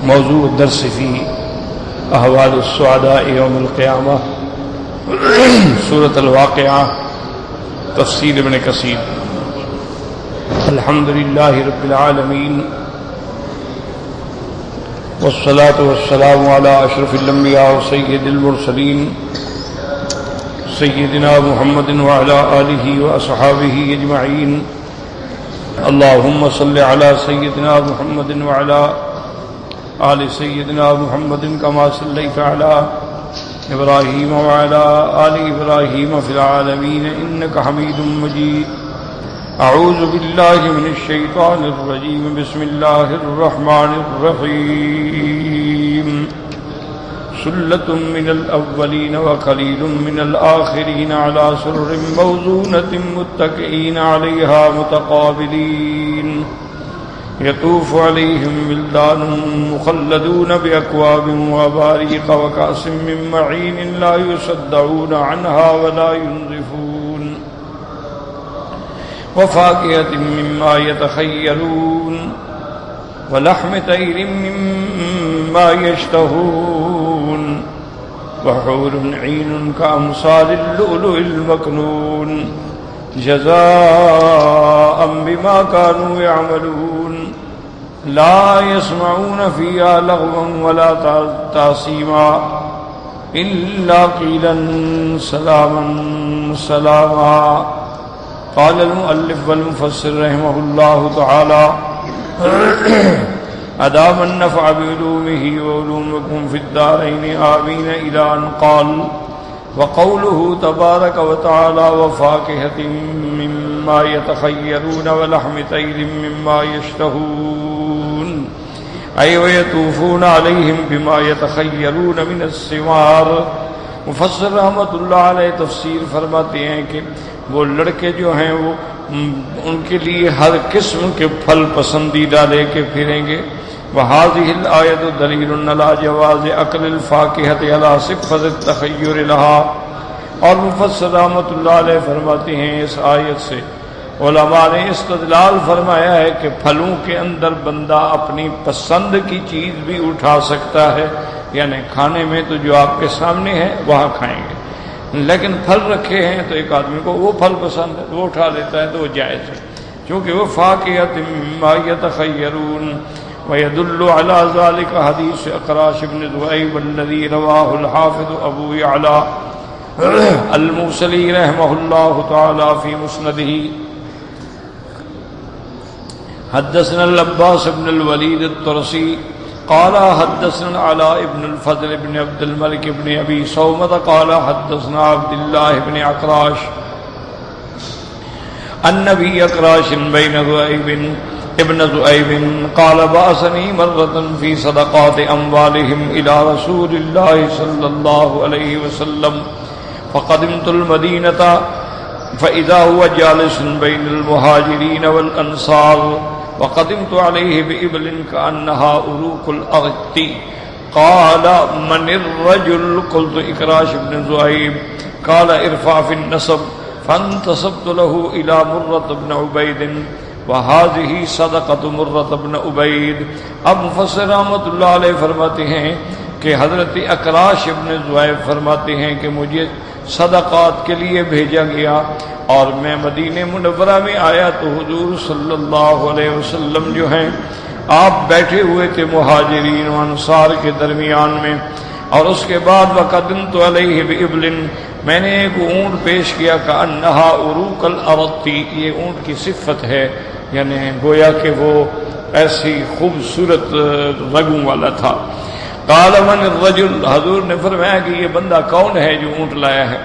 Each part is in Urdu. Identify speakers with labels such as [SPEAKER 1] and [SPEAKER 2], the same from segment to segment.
[SPEAKER 1] موضوع الدرس فی احوال السعداء یوم القیامہ سورۃ الواقعہ تفسیر ابن کثیر۔ الحمد للہ رب العالمین والصلاة والسلام علی اشرف الانبیاء وسید المرسلین سیدنا محمد وعلی آلہ واصحابہ اجمعین۔ اللہم صل علی سیدنا محمد وعلی آل سیدنا محمد کما صلیت علی ابراہیم وعلی آل ابراہیم فی العالمین انک حمید مجید۔ اعوذ باللہ من الشیطان الرجیم، بسم اللہ الرحمن الرحیم۔ ثلۃ من الاولین وقلیل من الآخرین علی سرر موضونۃ متکئین علیہا متقابلین، یطوف علیہم ولدان مخلدون بأکواب واباریق وکأس من معین لا یصدعون عنہا ولا ینزفون، وفاکہۃ مما یتخیرون، ولحم طیر مما یشتہون، وحور عین کامثال اللؤلؤ المکنون، جزاء بما كانوا يعملون، لا يسمعون فيها لغوا ولا تأثيما إلا قيلا سلاما سلاما۔ قال المؤلف والمفسر رحمه الله تعالى أدام النفع بعلومه وعلومكم في الدارين آمين إلى أن قال وقوله تبارك وتعالى وفاكهة مما يتخيرون ولحم طير مما يشتهون، أي ويطوفون عليهم بما يتخيرون من الثمار۔ مفسر رحمۃ اللہ علیہ تفسیر فرماتے ہیں کہ وہ لڑکے جو ہیں وہ ان کے لیے ہر قسم کے پھل پسندیدہ لے کے پھریں گے۔ وهذه الآية دليل على جواز أكل الفاكهة على صفة التخير لها۔ اور مفسر رحمۃ اللہ علیہ فرماتے ہیں اس آیت سے علماء نے استدلال فرمایا ہے کہ پھلوں کے اندر بندہ اپنی پسند کی چیز بھی اٹھا سکتا ہے، یعنی کھانے میں تو جو آپ کے سامنے ہے وہاں کھائیں گے، لیکن پھل رکھے ہیں تو ایک آدمی کو وہ پھل پسند ہے وہ اٹھا لیتا ہے تو وہ جائز ہے، کیونکہ وہ فاکہۃ مما یتخیرون۔ ويدل على ذلك حديث اقراش بن ذؤيب الذي رواه الحافظ ابو يعلى الموصلي رحمه الله تعالى في مسنده۔ حدثنا العباس بن الوليد الطرسي قال حدثنا العلاء بن الفضل بن عبد الملك بن ابي صومة قال حدثنا عبد الله بن اقراش النبي اقراش بين ذؤيب ابن ذؤيب قال بعثني مرة في صدقات أموالهم إلى رسول الله صلى الله عليه وسلم، فقدمت المدينة فإذا هو جالس بين المهاجرين والأنصار، وقدمت عليه بإبل كأنها أروق الأغط، قال من الرجل؟ قلت إكراش بن ذؤيب، قال ارفع في النسب، فانتسبت له إلى مرة بن عبيد، وهذه صدقۃ مرۃ بن عبید۔ اب مفسر رحمۃ اللہ علیہ فرماتے ہیں کہ حضرت اقراش ابن ذؤیب فرماتے ہیں کہ مجھے صدقات کے لیے بھیجا گیا اور میں مدینہ منورہ میں آیا تو حضور صلی اللہ علیہ وسلم جو ہیں آپ بیٹھے ہوئے تھے مہاجرین و انصار کے درمیان میں، اور اس کے بعد وقدمت علیہ بابل، میں نے ایک اونٹ پیش کیا کأنہا عروق الارض، یہ اونٹ کی صفت ہے، یعنی گویا کہ وہ ایسی خوبصورت رگوں والا تھا۔ قال من الرجل؟ حضور نے فرمایا کہ یہ بندہ کون ہے جو اونٹ لایا ہے؟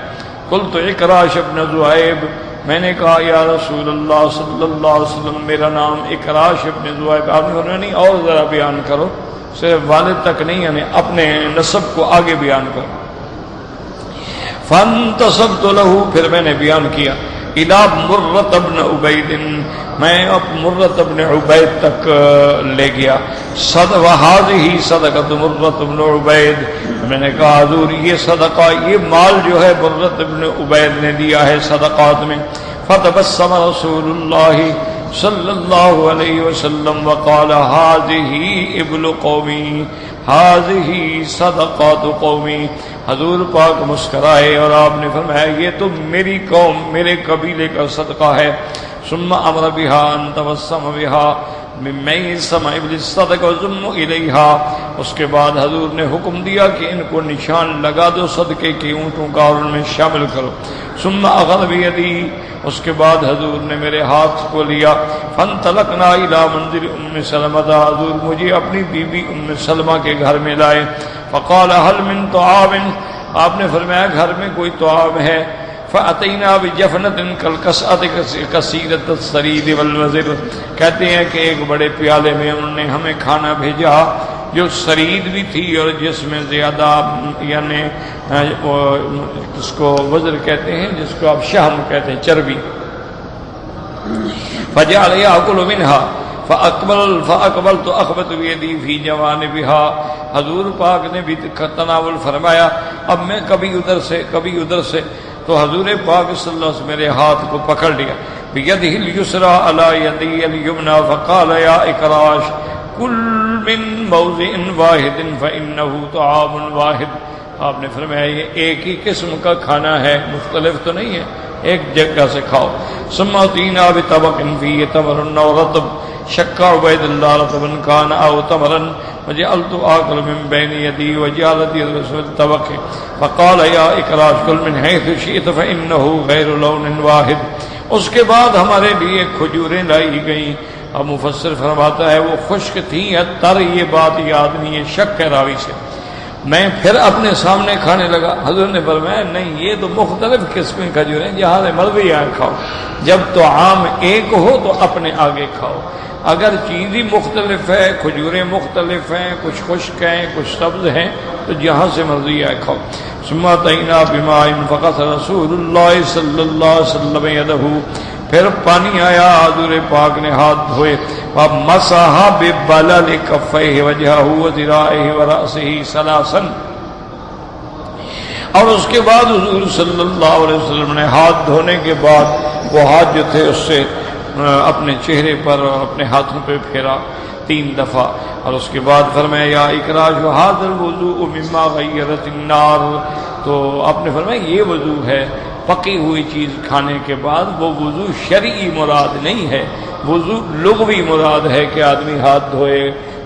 [SPEAKER 1] قلت اقراش بن ذؤیب، میں نے کہا یا رسول اللہ صلی اللہ علیہ وسلم میرا نام اقراش بن ذؤیب۔ آپ نے فرمایا نہیں اور ذرا بیان کرو، صرف والد تک نہیں، یعنی اپنے نسب کو آگے بیان کرو۔ فانتصبت له، پھر میں نے بیان کیا، الی مرۃ بن عبید، میں اب مرۃ بن عبید تک لے گیا۔ وہذہ صدقۃ مرۃ بن عبید، میں نے کہا حضور یہ صدقہ، یہ مال جو ہے مرۃ بن عبید نے دیا ہے صدقات میں۔ فتبسم رسول اللہ صلی اللہ علیہ وسلم وقال هذه ابل قومی هذه صدقات قومی. حضور پاک مسکرائے اور آپ نے فرمایا یہ تو میری قوم میرے قبیلے کا صدقہ ہے. ثم امر بها ان تبسم بها ممن سمع ابل الصدقہ وزم الیہا. اس کے بعد حضور نے حکم دیا کہ ان کو نشان لگا دو صدقے کے اونٹوں کا اور ان میں شامل کرو. ثم اخذ بیدی. اس کے بعد حضور نے میرے ہاتھ کو لیا. فانطلقنا الی منزل ام سلمہ. حضور مجھے اپنی بیوی ام سلمہ کے گھر میں لائے. فقال هل من طعام. آپ نے فرمایا گھر میں کوئی طعام ہے. فَأَتَيْنَا بِجَفْنَةٍ كَالْكَسْأَةِ كَثِيرَةَ السَّرِيدِ وَالْوَزِرِ. کہتے ہیں کہ ایک بڑے پیالے میں انہوں نے ہمیں کھانا بھیجا جو سرید بھی تھی اور جس میں زیادہ یعنی اس کو وزر کہتے ہیں جس کو آپ شہم کہتے ہیں چربی. فَجَعَلَ يَأْكُلُ مِنْهَا فَأَقْبَلْتُ أَخْبَطُ بِيَدِي فِي جَوَانِبِهَا. حضور پاک نے بھی تناول فرمایا. اب میں کبھی ادھر سے تو حضور پاک صلی اللہ علیہ وسلم میرے ہاتھ کو پکڑ لیا. بِيَدِهِ الْيُسْرَى عَلَى يَدِي الْيُمْنَى فَقَالَ يَا إِكْرَاشِ كُلْ مِنْ مَوْضِعٍ وَاحِدٍ فَإِنَّهُ طَعَامٌ وَاحِدٌ. آپ نے فرمایا یہ ایک ہی قسم کا کھانا ہے مختلف تو نہیں ہے ایک جگہ سے کھاؤ. ثم أتينا بطبق فيه تمر ورطب شق عبید اللہ رطبا كان أو تمرا وجعلت آكل من بين يدي وجعلت يد رسول الطبق. فقال يا إكراش كل من حيث شئت فإنه غير لون واحد. اس کے بعد ہمارے لیے کھجوریں لائی گئیں. اب مفسر فرماتا ہے وہ خشک تھیں یا تر. یہ بات یاد نہیں ہے شک ہے راوی سے. میں پھر اپنے سامنے کھانے لگا. حضور نے فرمایا نہیں یہ تو مختلف قسم کی کھجوریں جہاں سے مرضی آئے کھاؤ. جب تو عام ایک ہو تو اپنے آگے کھاؤ. اگر چیزیں مختلف ہے کھجوریں مختلف ہیں کچھ خشک ہیں کچھ سبز ہیں تو جہاں سے مرضی آئے کھاؤ. ثم أتينا بماء فقط رسول اللہ صلی اللہ علیہ وسلم یدہ. پھر پانی آیا حضور پاک نے ہاتھ دھوئے. ومسح ببلل کفیہ وجہہ وذراعہ ورأسہ ثلاثا. اور اس کے بعد حضور صلی اللہ علیہ وسلم نے ہاتھ دھونے کے بعد وہ ہاتھ جو تھے اس سے اپنے چہرے پر اور اپنے ہاتھوں پہ پھیرا 3 دفعہ. اور اس کے بعد فرمایا یا اکراش وہذا الوضوء مما غیرت النار. تو آپ نے فرمایا یہ وضو ہے پکی ہوئی چیز کھانے کے بعد. وہ وضو شرعی مراد نہیں ہے وضو لغوی مراد ہے کہ آدمی ہاتھ دھوئے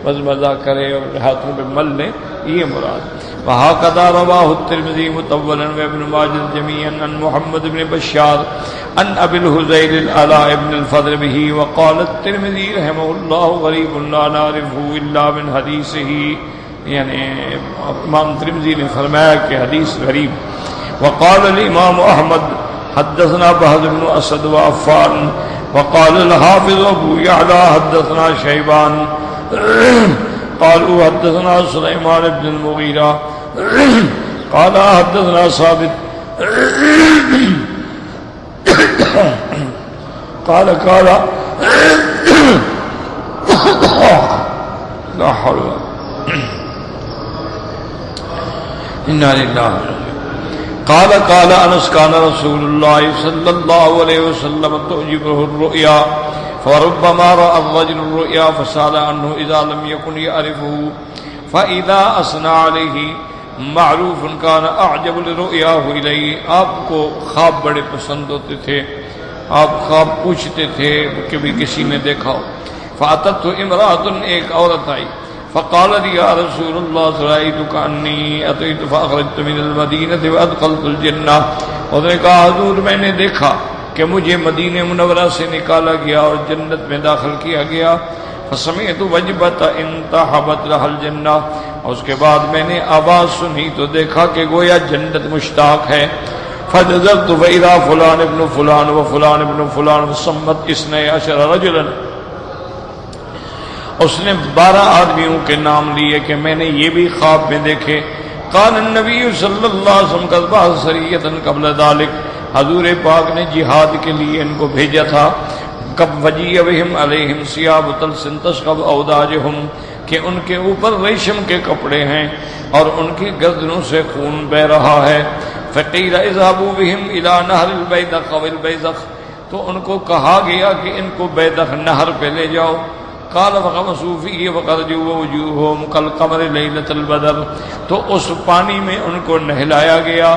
[SPEAKER 1] مزمزہ کرے اور ہاتھوں پہ مل لے یہ مراد. وهكذا رواه الترمذي مطولا وابن ماجه جميعا عن محمد بن بشار عن ابي الهذيل العلاء بن الفضل به. وقال الترمذي رحمه الله غريب لا نعرفه الا من حديثه. یعنی امام ترمذی نے فرمایا کہ حدیث غریب. وقال الامام احمد حدثنا بهز بن اسد وعفان. وقال الحافظ ابو يعلى حدثنا شيبان قالوا حدثنا سليمان بن المغيرة قال حدثنا ثابت قال لا حول إنا لله. قال أنس كان رسول الله صلى الله عليه وسلم تعجبه الرؤيا فربما رأى الرجل الرؤيا فسأل عنه إذا لم يكن يعرفه فإذا أثنى عليه معروف كان أعجب لرؤياه إليه. آپ کو خواب بڑے پسند ہوتے تھے آپ خواب پوچھتے تھے کہ بھی کسی نے دیکھا ہو. فأتت امرأة ایک عورت آئی. فقالت یا رسول اللہ رأيتك أني أتيت فأخرجت من المدينة وأدخلت الجنة. اس نے کہا حضور میں نے دیکھا کہ مجھے مدینہ منورہ سے نکالا گیا اور جنت میں داخل کیا گیا. فسمعت وجبت انتحبت لها الجنہ. اس کے بعد میں نے آواز سنی تو دیکھا کہ گویا جنت مشتاق ہے. فنظرت فإذا فلان ابن فلان وفلان ابن فلان وسمت 12 رجلا. اس نے 12 آدمیوں کے نام لیے کہ میں نے یہ بھی خواب میں دیکھے. قال النبی صلی اللہ علیہ وسلم قد بعث سریۃ قبل ذلك. حضور پاک نے جہاد کے لیے ان کو بھیجا تھا. کب وجیء بہم علیہم ثیاب طلسن تشقب اوداجہم کہ ان کے اوپر ریشم کے کپڑے ہیں اور ان کی گردنوں سے خون بہ رہا ہے. فقیل اذهبوا بهم الى نهر البیضق والبیضق. تو ان کو کہا گیا کہ ان کو بیدخ نہر پہ لے جاؤ. قال فغمسوا فيه فخرجوا ووجوههم كالقمر ليلة البدر. تو اس پانی میں ان کو نہلایا گیا،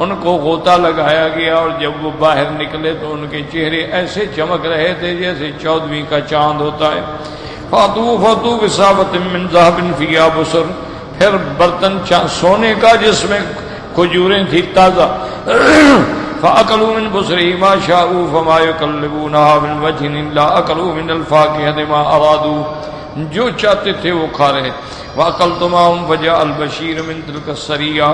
[SPEAKER 1] ان کو غوطہ لگایا گیا، اور جب وہ باہر نکلے تو ان کے چہرے ایسے چمک رہے تھے جیسے 14ویں کا چاند ہوتا ہے. فاتوا بصابة من ذهب فيها بصر. پھر برتن سونے کا جس میں کھجوریں تھی تازہ. فأكلوا من بصره ما شاءوا فما يقلبونها من وجه إلا أكلوا من الفاكهة ما أرادوا. جو چاہتے تھے وہ کھا رہے. وأكلت معهم فجاء البشير من تلك السرية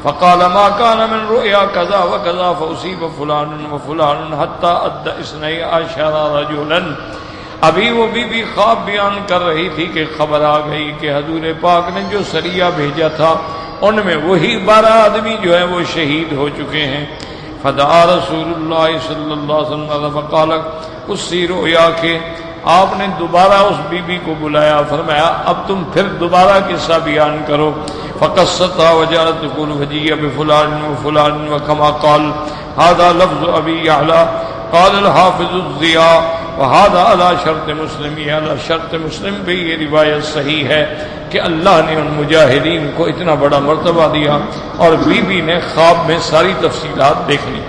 [SPEAKER 1] فقال ما كان من رؤيا كذا وكذا فأصيب فلان وفلان حتى أدى 12 رجلا. ابھی وہ بی بی خواب بیان کر رہی تھی کہ خبر آ گئی کہ حضور پاک نے جو سریہ بھیجا تھا ان میں وہی 12 آدمی جو ہیں وہ شہید ہو چکے ہیں. فدعا رسول اللہ صلی اللہ علیہ وسلم فقال اسی رؤیا کے آپ نے دوبارہ اس بی بی کو بلایا، فرمایا اب تم پھر دوبارہ قصہ بیان کرو. فقصتها وجعلت تقول فجيء بفلان وفلان وكما قال. هذا لفظ ابي يعلى. قال الحافظ الضياء وهذا على شرط مسلم. على شرط مسلم بھی یہ روایت صحیح ہے کہ اللہ نے ان مجاہدین کو اتنا بڑا مرتبہ دیا اور بی بی نے خواب میں ساری تفصیلات دیکھ لی.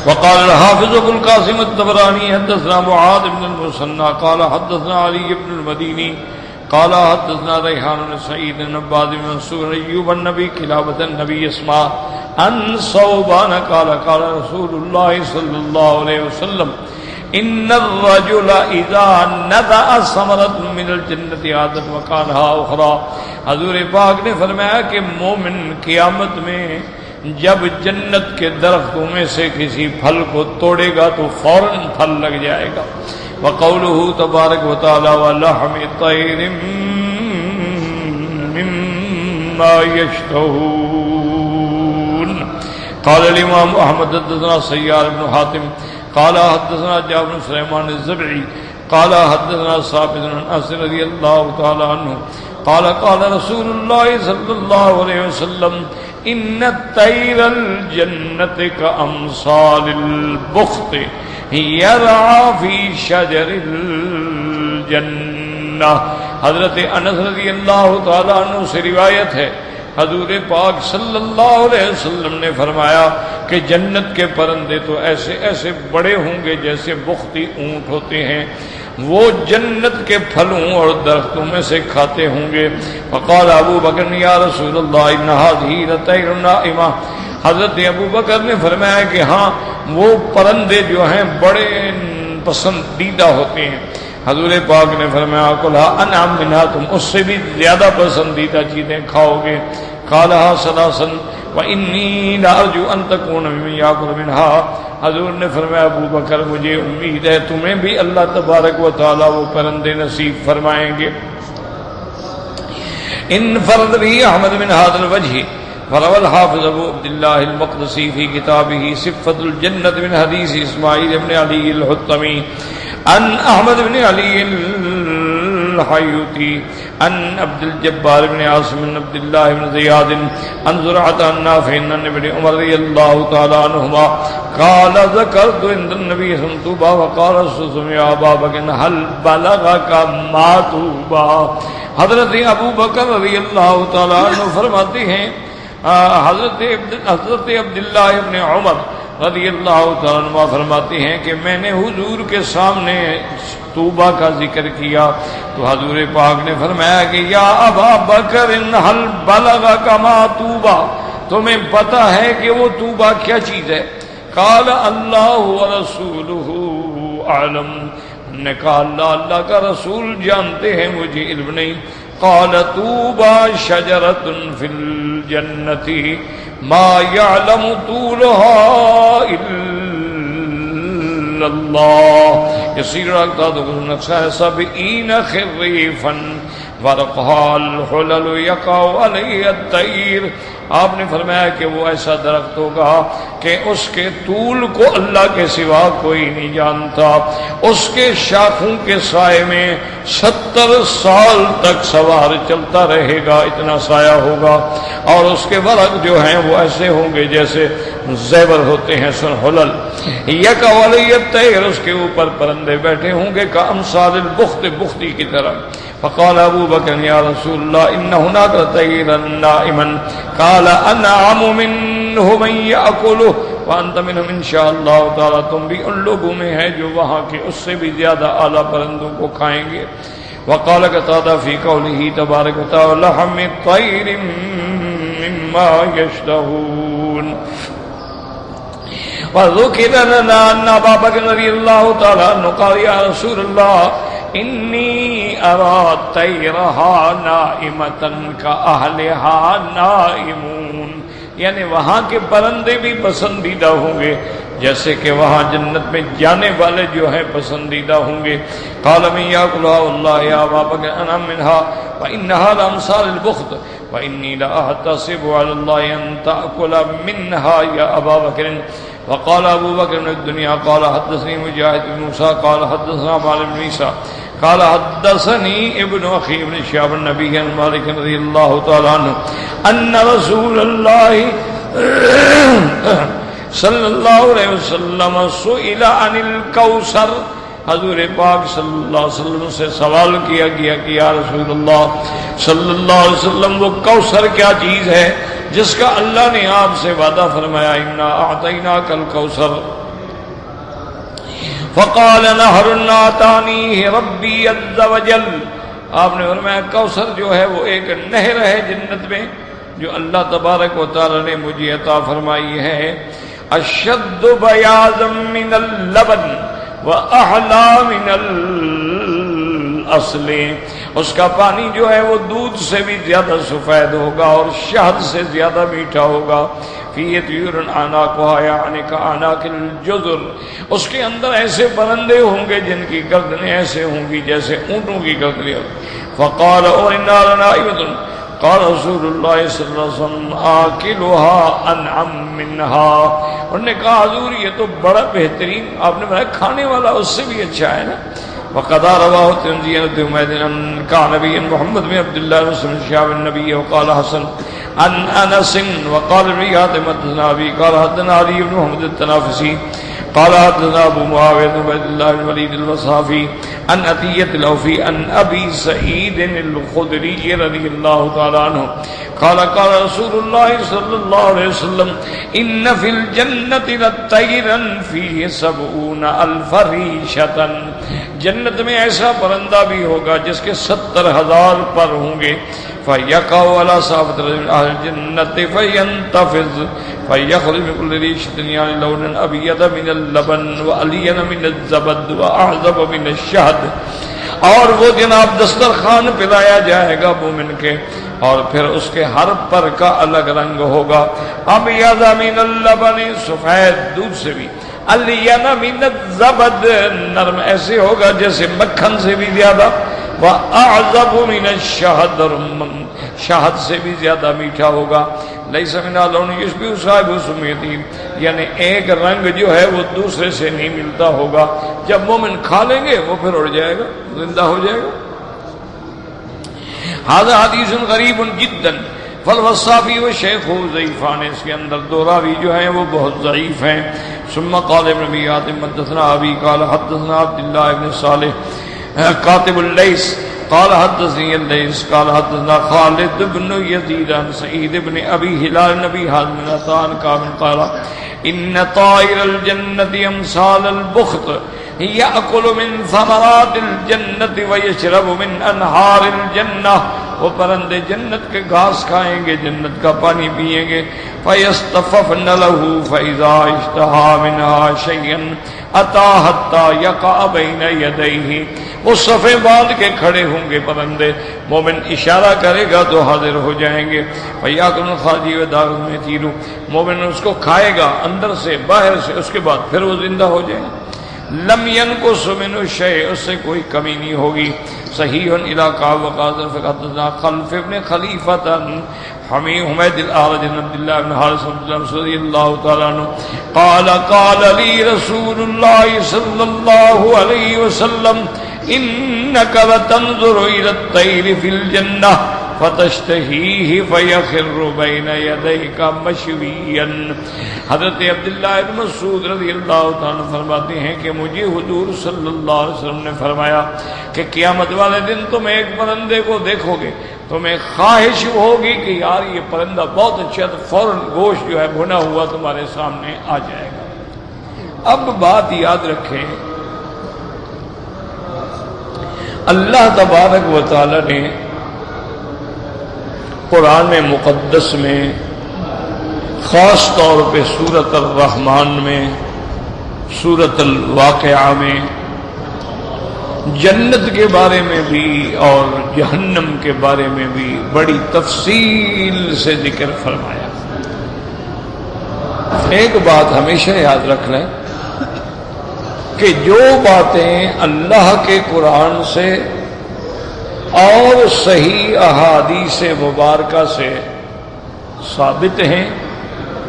[SPEAKER 1] وقال الحافظ ابو القاسم الطبراني حدثنا معاذ بن المثنى قال حدثنا علي بن المديني قال حدثنا ريحان بن سعيد بن عباد بن منصور ايوب النبي كلابة النبي اسمع ان صوبان قال قال رسول الله صلى الله عليه وسلم ان الرجل اذا نزع ثمرة من الجنة عادت مكانها اخرى. حضور پاک نے فرمایا کہ مومن قیامت میں جب جنت کے درختوں میں سے کسی پھل کو توڑے گا تو فوراً پھل لگ جائے گا. وقوله تبارک و تعالی ولحم طیر مما یشتهون. قال الامام احمد حدثنا سیار بن حاتم قال حدثنا جابر بن سلیمان الزبعی قال حدثنا ثابت بن انس رضی اللہ تعالی عنہ قال قال رسول اللہ صلی اللہ علیہ وسلم ان طیر الجنت کامثال البخت یرعی فی شجر الجنہ. حضرت انس رضی اللہ تعالی عنہ سے روایت ہے حضور پاک صلی اللہ علیہ وسلم نے فرمایا کہ جنت کے پرندے تو ایسے ایسے بڑے ہوں گے جیسے بختی اونٹ ہوتے ہیں، وہ جنت کے پھلوں اور درختوں میں سے کھاتے ہوں گے. فقال ابو بکر یا رسول اللہ ان هذه لطیر نائمہ. حضرت ابو بکر نے فرمایا کہ ہاں وہ پرندے جو ہیں بڑے پسندیدہ ہوتے ہیں. حضور پاک نے فرمایا کلھا انعم منها، تم اس سے بھی زیادہ پسندیدہ چیزیں کھاؤ گے. قالها ثلاثا وانی لارجو ان تكون ممن یاکل منها. حضور نے فرمایا ابو بکر مجھے امید ہے تمہیں بھی اللہ تبارک و تعالی وہ پرندے نصیب فرمائیں گے. انفرد به احمد من هذا الوجه. فروى الحافظ ابو عبد الله المقدسي في كتابه صفة الجنة من حديث اسماعيل بن علي الحطمي عن احمد بن علي الحيوتي عن عبد الجبار بن عاصم بن عبد الله بن زياد عن زرعة عن نافع عن ابن عمر رضي الله تعالى عنهما قال ذكرت عند النبي صلى الله عليه وسلم وقال رسول يا ابا بكر هل بلغك ما توبا. حضرت ابو بکر رضی اللہ تعالیٰ عنہ فرماتے ہیں حضرت عبداللہ ابن عمر رضی اللہ تعالیٰ عنہ فرماتے ہیں کہ میں نے حضور کے سامنے توبہ کا ذکر کیا تو حضور پاک نے فرمایا کہ یا ابا بکر هل بلغک ما توبہ، تمہیں پتہ ہے کہ وہ توبہ کیا چیز ہے؟ قال اللہ ورسولہ اعلم. نے کہا اللہ کا رسول جانتے ہیں، مجھے علم نہیں. قال طوبى شجرة في الجنة ما يعلم طولها إلا الله يصير أكتاده نفسها 70 خريفا ورقها الحلل يقع عليه الطير. آپ نے فرمایا کہ وہ ایسا درخت ہوگا کہ اس کے طول کو اللہ کے سوا کوئی نہیں جانتا، اس کے شاخوں کے سائے میں 70 سال تک سوار چلتا رہے گا، اتنا سایہ ہوگا، اور اس کے ورق جو ہیں وہ ایسے ہوں گے جیسے زیور ہوتے ہیں سرحلل، یک ولیت طیر، اس کے اوپر پرندے بیٹھے ہوں گے کامثال البخت، بختی کی طرح. فقال ابو بکر یا رسول اللہ ان هناك طیرا نائما قال انعم منه من یاکله وانت منهم ان شاء اللہ تعالی، تم بھی ان لوگوں میں ہے جو وہاں کے اس سے بھی زیادہ اعلیٰ پرندوں کو کھائیں گے. وقال قتادہ فی قوله تبارک وتعالی لحم الطیر مما یشتهون. وذکر لنا ان ابا بکر رضی اللہ تعالی عنہ قال یا رسول اللہ انی ارا طیرها نائمتا کاہلها نائمون، یعنی وہاں کے پرندے بھی پسندیدہ ہوں گے جیسے کہ وہاں جنت میں جانے والے جو ہیں پسندیدہ ہوں گے. قال من یاکلها والله یا ابا بکر انا منها وانها لامثال البخت وانی لاحتسب على الله ان تاكل منها یا ابا بکر. وقال ابو بکر بن الدنیا قال حدثني مجاہد بن موسیٰ قال حدثنا مالک بن عیسیٰ قال حدثني ابن اخي ابن شهاب النبي عن مالك رضي الله تعالى عنه ان رسول الله صلی اللہ علیہ وسلم سئل عن الکوثر، حضور پاک صلی اللہ علیہ وسلم سے سوال کیا گیا کہ یا رسول اللہ صلی اللہ علیہ وسلم وہ کوثر کیا چیز ہے جس کا اللہ نے آپ سے وعدہ فرمایا انا اعطیناک الکوثر. فقال نہر اعطانیہ ربی عز وجل، آپ نے فرمایا کوثر جو ہے وہ ایک نہر ہے جنت میں جو اللہ تبارک و تعالی نے مجھے عطا فرمائی ہے. اشد بیاضا من اللبن واحلی من الاصل، اس کا پانی جو ہے وہ دودھ سے بھی زیادہ سفید ہوگا اور شہد سے زیادہ میٹھا ہوگا. فی طیور اعناقها یعنی کاعناق الجزر، اس کے اندر ایسے پرندے ہوں گے جن کی گردنیں ایسے ہوں گی جیسے اونٹوں کی گردنیں. فقال انا لنائمۃ قال رسول اللہ صلی اللہ علیہ وسلم آکلها انعم منها، انہوں نے کہا حضور یہ تو بڑا بہترین، آپ نے بتایا کھانے والا اس سے بھی اچھا ہے نا. وقد رواه الترمذي عن حميد عن نبي محمد بن عبد الله بن شهاب النبي وقال حسن عن انس وقال رياض حدثنا ابي قال حدثنا علي بن محمد التنافسي قال حدثنا ابو معاويه بن عبد الله بن وليد الوصافي عن عطية الاوفي عن ابي سعيد الخدري رضي الله تعالى عنه قال قال رسول الله صلى الله عليه وسلم ان في الجنة لطيرا فيه 70,000 ريشة، جنت میں ایسا پرندہ بھی ہوگا جس کے 70,000 پر ہوں گے. فَيَقَعُ عَلَى صَافَةِ رَجُلٍ أَهْلِ الْجَنَّةِ فَيَنْتَفِضُ فَيَخْرُجُ مِنْ كُلِّ رِيشَةٍ يَعْنِي لَوْنًا أَبْيَضَ مِنَ اللَّبَنِ وَأَلْيَنَ مِنَ الزَّبَدِ وَأَعْذَبَ مِنَ الشَّهْدِ، اور وہ جناب دسترخوان پلایا جائے گا مومن کے اور پھر اس کے ہر پر کا الگ رنگ ہوگا. أَبْيَضَ مِنَ اللَّبَنِ سفید دودھ سے بھی، الین من الزبد نرم ایسے ہوگا جیسے مکھن سے بھی زیادہ، واعذب من الشہد شہد سے بھی زیادہ میٹھا ہوگا. لیس منها لون یشبہ صاحبہ سمیتین، یعنی ایک رنگ جو ہے وہ دوسرے سے نہیں ملتا ہوگا. جب مومن کھا لیں گے وہ پھر اڑ جائے گا، زندہ ہو جائے گا. ھذا حدیث غریب جدا فالوصافی و شیخ ضعیفان، اس کے اندر دو راوی جو ہیں وہ بہت ضعیف ہیں. ثم قال ابن ابي حاتم حدثنا ابي قال حدثنا عبد الله بن صالح كاتب الليث قال حدثني الليث قال حدثنا خالد بن يزيد عن سعيد بن ابي هلال النبي حازم بن عطاء قال ان طائر الجنة امثال البخت یأکل من ثمرات الجنت ویشرب من انہار الجنہ، وہ پرندے جنت کے گھاس کھائیں گے، جنت کا پانی پئیں گے. فیصطففن له فاذا اشتہا منها شیئا اتی حتی یقع بین یدیہ، وہ صفیں باندھ کے کھڑے ہوں گے پرندے، مومن اشارہ کرے گا تو حاضر ہو جائیں گے. فیاکل خارجی و داخل میں تیرو، مومن اس کو کھائے گا اندر سے باہر سے، اس کے بعد پھر وہ زندہ ہو جائیں گے. لم ينقص منه شيء، اس سے کوئی کمی نہیں ہوگی. صحیح الى قال وقال فقدنا خلف ابن خلیفۃ حمید الاعرج بن عبد الله بن حارث رضی اللہ تعالی عنہ قال قال لي رسول الله صلی اللہ علیہ وسلم انك لتنظر الى الطير في الجنة فتشتهيه فيخر بين يديك مشويا. حضرت عبداللہ بن مسعود رضی اللہ تعالیٰ فرماتے ہیں کہ مجھے حضور صلی اللہ علیہ وسلم نے فرمایا کہ قیامت والے دن تم ایک پرندے کو دیکھو گے، تمہیں خواہش ہوگی کہ یار یہ پرندہ بہت اچھا، تو فوراً گوشت جو ہے بھنا ہوا تمہارے سامنے آ جائے گا. اب بات یاد رکھیں، اللہ تبارک و تعالی نے قرآن مقدس میں خاص طور پہ سورۃ الرحمن میں، سورۃ الواقعہ میں جنت کے بارے میں بھی اور جہنم کے بارے میں بھی بڑی تفصیل سے ذکر فرمایا. ایک بات ہمیشہ یاد رکھ لیں کہ جو باتیں اللہ کے قرآن سے اور صحیح احادیث مبارکہ سے ثابت ہیں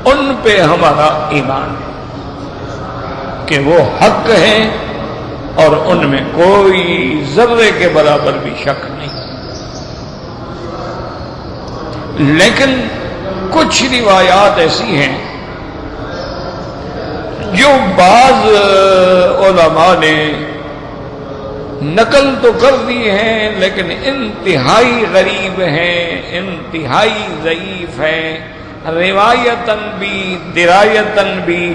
[SPEAKER 1] ان پہ ہمارا ایمان ہے کہ وہ حق ہیں اور ان میں کوئی ذرے کے برابر بھی شک نہیں. لیکن کچھ روایات ایسی ہیں جو بعض علماء نے نقل تو کر دی ہیں لیکن انتہائی غریب ہیں، انتہائی ضعیف ہیں، روایتاً بھی درایتاً بھی.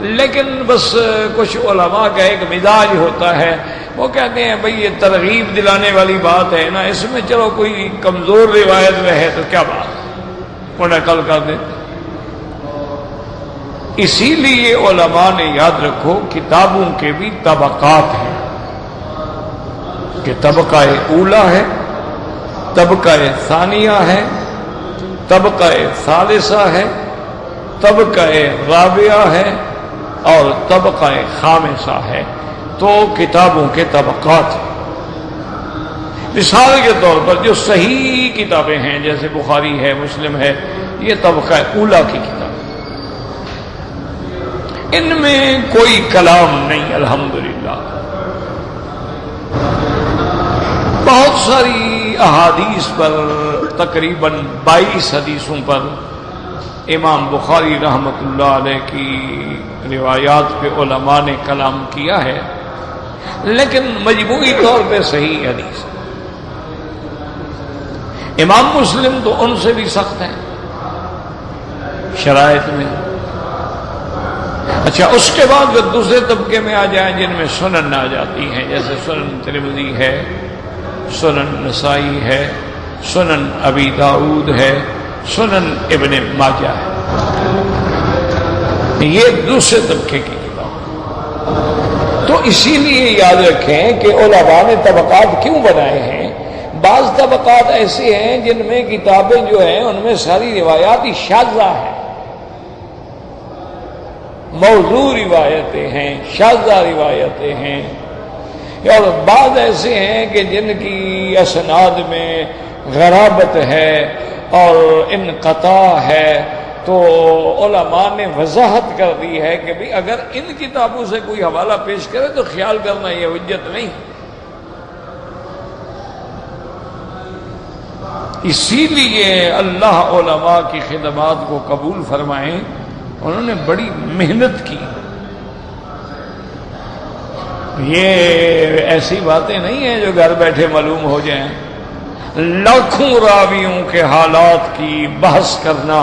[SPEAKER 1] لیکن بس کچھ علماء کا ایک مزاج ہوتا ہے، وہ کہتے ہیں بھئی یہ ترغیب دلانے والی بات ہے نا، اس میں چلو کوئی کمزور روایت میں ہے تو کیا بات، وہ نقل کر دیتے. اسی لیے علماء نے یاد رکھو کتابوں کے بھی طبقات ہیں کہ طبقہ اولا ہے، طبقہ ثانیہ ہے، طبقہ ثالثہ ہے، طبقہ رابعہ ہے اور طبقہ خامسہ ہے. تو کتابوں کے طبقات ہیں. مثال کے طور پر جو صحیح کتابیں ہیں جیسے بخاری ہے، مسلم ہے، یہ طبقہ اولا کی کتاب، ان میں کوئی کلام نہیں الحمدللہ. بہت ساری احادیث پر، تقریباً 22 حدیثوں پر امام بخاری رحمۃ اللہ علیہ کی روایات پہ علماء نے کلام کیا ہے، لیکن مجموعی طور پہ صحیح حدیث. امام مسلم تو ان سے بھی سخت ہیں شرائط میں. اچھا، اس کے بعد پھر دوسرے طبقے میں آ جائیں جن میں سنن آ جاتی ہیں، جیسے سنن ترمذی ہے، سنن نسائی ہے، سنن ابی داؤد ہے، سنن ابن ماجہ ہے. یہ دوسرے طبقے کی کتاب. تو اسی لیے یاد رکھیں کہ علماء نے طبقات کیوں بنائے ہیں. بعض طبقات ایسے ہیں جن میں کتابیں جو ہیں ان میں ساری روایات ہی شاذہ ہیں، موضوع روایتیں ہیں، شاذہ روایتیں ہیں. اور بعض ایسے ہیں کہ جن کی اسناد میں غرابت ہے اور انقطاع ہے. تو علماء نے وضاحت کر دی ہے کہ بھی اگر ان کتابوں سے کوئی حوالہ پیش کرے تو خیال کرنا یہ حجت نہیں. اسی لیے اللہ علماء کی خدمات کو قبول فرمائیں، انہوں نے بڑی محنت کی. یہ ایسی باتیں نہیں ہیں جو گھر بیٹھے معلوم ہو جائیں. لاکھوں راویوں کے حالات کی بحث کرنا،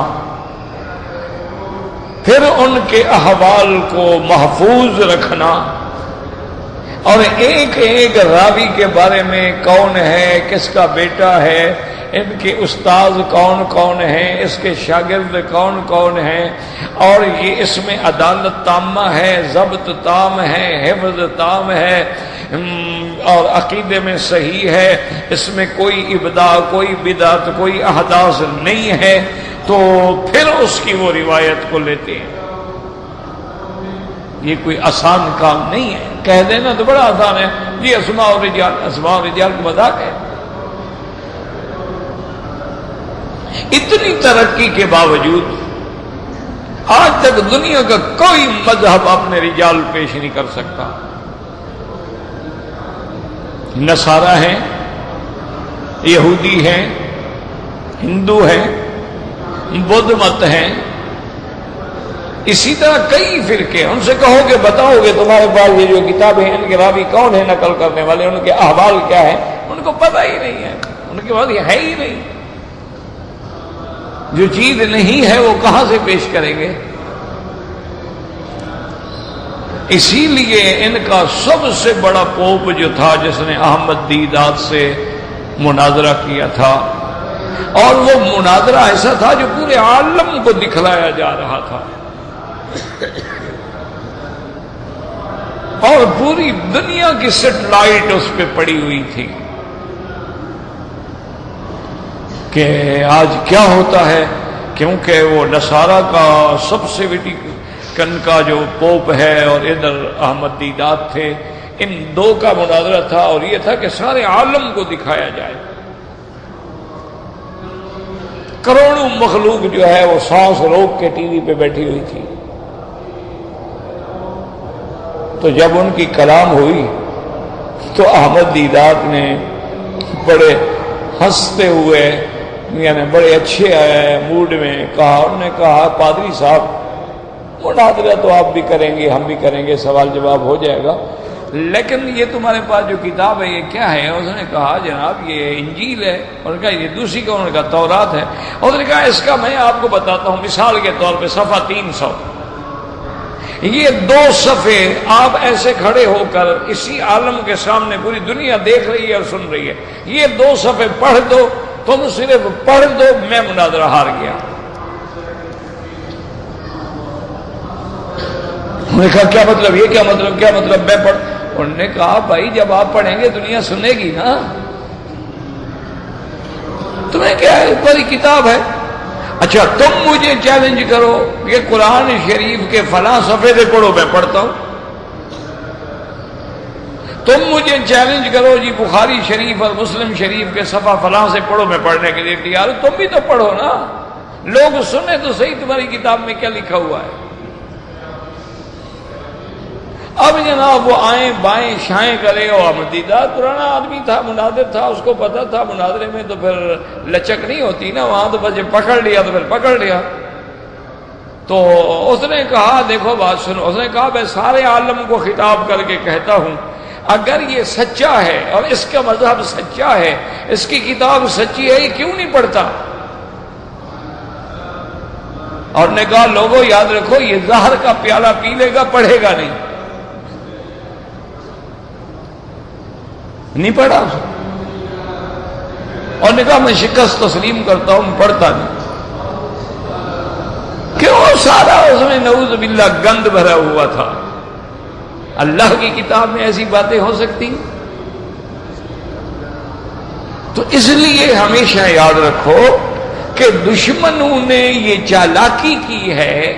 [SPEAKER 1] پھر ان کے احوال کو محفوظ رکھنا، اور ایک ایک راوی کے بارے میں کون ہے، کس کا بیٹا ہے، ان کے استاد کون کون ہیں، اس کے شاگرد کون کون ہیں، اور یہ اس میں عدالت تامہ ہے، ضبط تام ہے، حفظ تام ہے، اور عقیدے میں صحیح ہے، اس میں کوئی ابداع، کوئی بدعت، کوئی احداث نہیں ہے، تو پھر اس کی وہ روایت کو لیتے ہیں. یہ کوئی آسان کام نہیں ہے. کہہ دینا تو بڑا آسان ہے، جی اسماء و رجال، اسماء و رجال کا مذاق ہے. اتنی ترقی کے باوجود آج تک دنیا کا کوئی مذہب اپنے رجال پیش نہیں کر سکتا. نصارہ ہیں، یہودی ہیں، ہندو ہیں، بدھ مت ہیں، اسی طرح کئی فرقے. ان سے کہو کہ بتاؤ کہ تمہارے پاس یہ جو کتابیں ہیں ان کے راوی کون ہیں نقل کرنے والے، ان کے احوال کیا ہیں، ان کو پتہ ہی نہیں ہے، ان کے پاس یہ ہے ہی نہیں. جو چیز نہیں ہے وہ کہاں سے پیش کریں گے؟ اسی لیے ان کا سب سے بڑا پوپ جو تھا جس نے احمد دیدات سے مناظرہ کیا تھا، اور وہ مناظرہ ایسا تھا جو پورے عالم کو دکھلایا جا رہا تھا، اور پوری دنیا کی سیٹلائٹ اس پہ پڑی ہوئی تھی کہ آج کیا ہوتا ہے. کیونکہ وہ نصارہ کا سب سے ویٹیکن کا جو پوپ ہے اور ادھر احمد دیدات تھے، ان دو کا مناظرہ تھا، اور یہ تھا کہ سارے عالم کو دکھایا جائے. کروڑوں مخلوق جو ہے وہ سانس روک کے ٹی وی پہ بیٹھی ہوئی تھی. تو جب ان کی کلام ہوئی تو احمد دیدات نے بڑے ہنستے ہوئے، یعنی بڑے اچھے موڈ میں کہا، انہوں نے کہا پادری صاحب مناظرہ تو آپ بھی کریں گے، ہم بھی کریں گے، سوال جواب ہو جائے گا، لیکن یہ تمہارے پاس جو کتاب ہے یہ کیا ہے؟ اس نے کہا جناب یہ انجیل ہے. اور کہا یہ دوسری کا؟ انہوں نے کہا تورات ہے. اس نے کہا اس کا میں آپ کو بتاتا ہوں مثال کے طور پہ صفحہ 300، یہ 2 صفحے آپ ایسے کھڑے ہو کر اسی عالم کے سامنے پوری دنیا دیکھ رہی ہے اور سن رہی ہے، یہ 2 صفحے پڑھ دو، تم صرف پڑھ دو، میں مناظرہ ہار گیا. انہوں نے کہا کیا مطلب؟ یہ کیا مطلب؟ کیا مطلب میں پڑھ؟ انہوں نے کہا بھائی جب آپ پڑھیں گے دنیا سنے گی نا، تمہیں کیا ہے، بڑی کتاب ہے. اچھا تم مجھے چیلنج کرو یہ قرآن شریف کے فلاں صفحے سے پڑھو، میں پڑھتا ہوں. تم مجھے چیلنج کرو جی بخاری شریف اور مسلم شریف کے صفحہ فلاں سے پڑھو، میں پڑھنے کے لیے تیار ہوں. تم بھی تو پڑھو نا، لوگ سنیں تو صحیح تمہاری کتاب میں کیا لکھا ہوا ہے. اب جناب وہ آئیں بائیں شائیں کرے، اور احمد دیدات پرانا آدمی تھا، مناظر تھا، اس کو پتا تھا مناظرے میں تو پھر لچک نہیں ہوتی نا، وہاں تو بس پکڑ لیا تو پھر پکڑ لیا. تو اس نے کہا دیکھو بات سنو، اس نے کہا میں سارے عالم کو خطاب کر کے کہتا ہوں اگر یہ سچا ہے اور اس کا مذہب سچا ہے، اس کی کتاب سچی ہے، یہ کیوں نہیں پڑھتا؟ اور نے کہا لوگوں یاد رکھو یہ زہر کا پیالہ پی لے گا، پڑھے گا نہیں پڑھا. اور نے کہا میں شکست تسلیم کرتا ہوں، پڑھتا نہیں. کیوں؟ سارا اس میں نعوذ باللہ گند بھرا ہوا تھا. اللہ کی کتاب میں ایسی باتیں ہو سکتی؟ تو اس لیے ہمیشہ یاد رکھو کہ دشمنوں نے یہ چالاکی کی ہے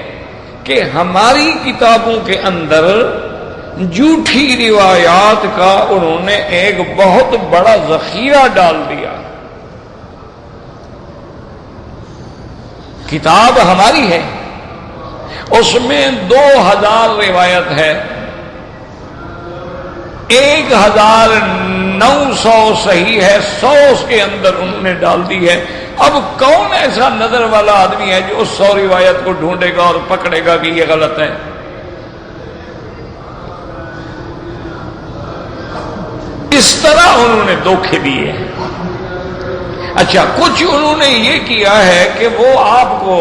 [SPEAKER 1] کہ ہماری کتابوں کے اندر جھوٹی روایات کا انہوں نے ایک بہت بڑا ذخیرہ ڈال دیا. کتاب ہماری ہے، اس میں 2000 روایت ہے، 1900 صحیح ہے، 100 اس کے اندر انہوں نے ڈال دی ہے. اب کون ایسا نظر والا آدمی ہے جو اس 100 روایت کو ڈھونڈے گا اور پکڑے گا کہ یہ غلط ہے؟ اس طرح انہوں نے دھوکے دیے ہیں. اچھا کچھ انہوں نے یہ کیا ہے کہ وہ آپ کو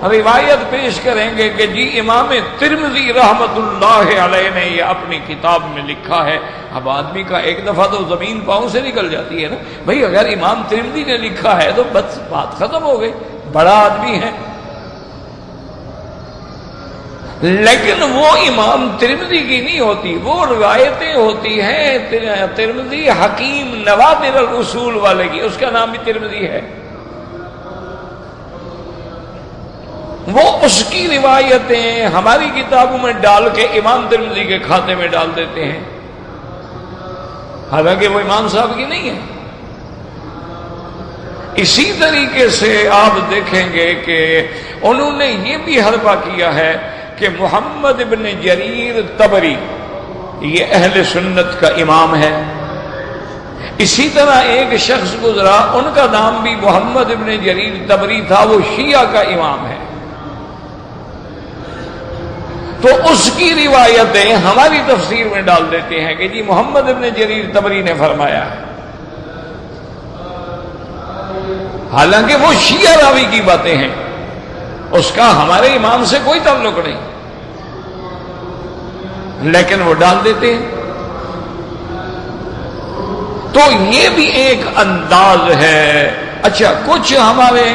[SPEAKER 1] روایت پیش کریں گے کہ جی امام ترمذی رحمت اللہ علیہ نے یہ اپنی کتاب میں لکھا ہے. اب آدمی کا ایک دفعہ تو زمین پاؤں سے نکل جاتی ہے نا بھائی، اگر امام ترمذی نے لکھا ہے تو بس بات ختم ہو گئی، بڑا آدمی ہے. لیکن وہ امام ترمذی کی نہیں ہوتی، وہ روایتیں ہوتی ہیں ترمذی حکیم نوادر الاصول والے کی، اس کا نام بھی ترمذی ہے. وہ اس کی روایتیں ہماری کتابوں میں ڈال کے امام ترمذی کے کھاتے میں ڈال دیتے ہیں، حالانکہ وہ امام صاحب کی نہیں ہے. اسی طریقے سے آپ دیکھیں گے کہ انہوں نے یہ بھی حربہ کیا ہے کہ محمد بن جریر طبری یہ اہل سنت کا امام ہے، اسی طرح ایک شخص گزرا، ان کا نام بھی محمد ابن جریر طبری تھا، وہ شیعہ کا امام ہے، تو اس کی روایتیں ہماری تفسیر میں ڈال دیتے ہیں کہ جی محمد ابن جریر طبری نے فرمایا ہے، حالانکہ وہ شیعہ راوی کی باتیں ہیں، اس کا ہمارے امام سے کوئی تعلق نہیں، لیکن وہ ڈال دیتے ہیں۔ تو یہ بھی ایک انداز ہے۔ اچھا، کچھ ہمارے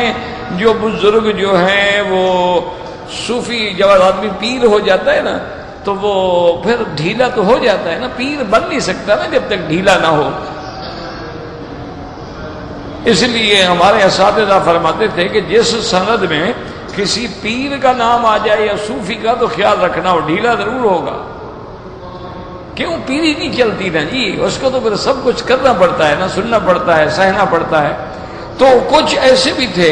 [SPEAKER 1] جو بزرگ جو ہیں وہ صوفی، جب آدمی پیر ہو جاتا ہے نا تو وہ پھر ڈھیلا تو ہو جاتا ہے نا، پیر بن نہیں سکتا نا جب تک ڈھیلا نہ ہو۔ اس لیے ہمارے اساتذہ فرماتے تھے کہ جس سند میں کسی پیر کا نام آ جائے یا صوفی کا تو خیال رکھنا وہ ڈھیلا ضرور ہوگا، کیوں؟ پیری نہیں چلتی نا جی، اس کو تو پھر سب کچھ کرنا پڑتا ہے نا، سننا پڑتا ہے، سہنا پڑتا ہے۔ تو کچھ ایسے بھی تھے،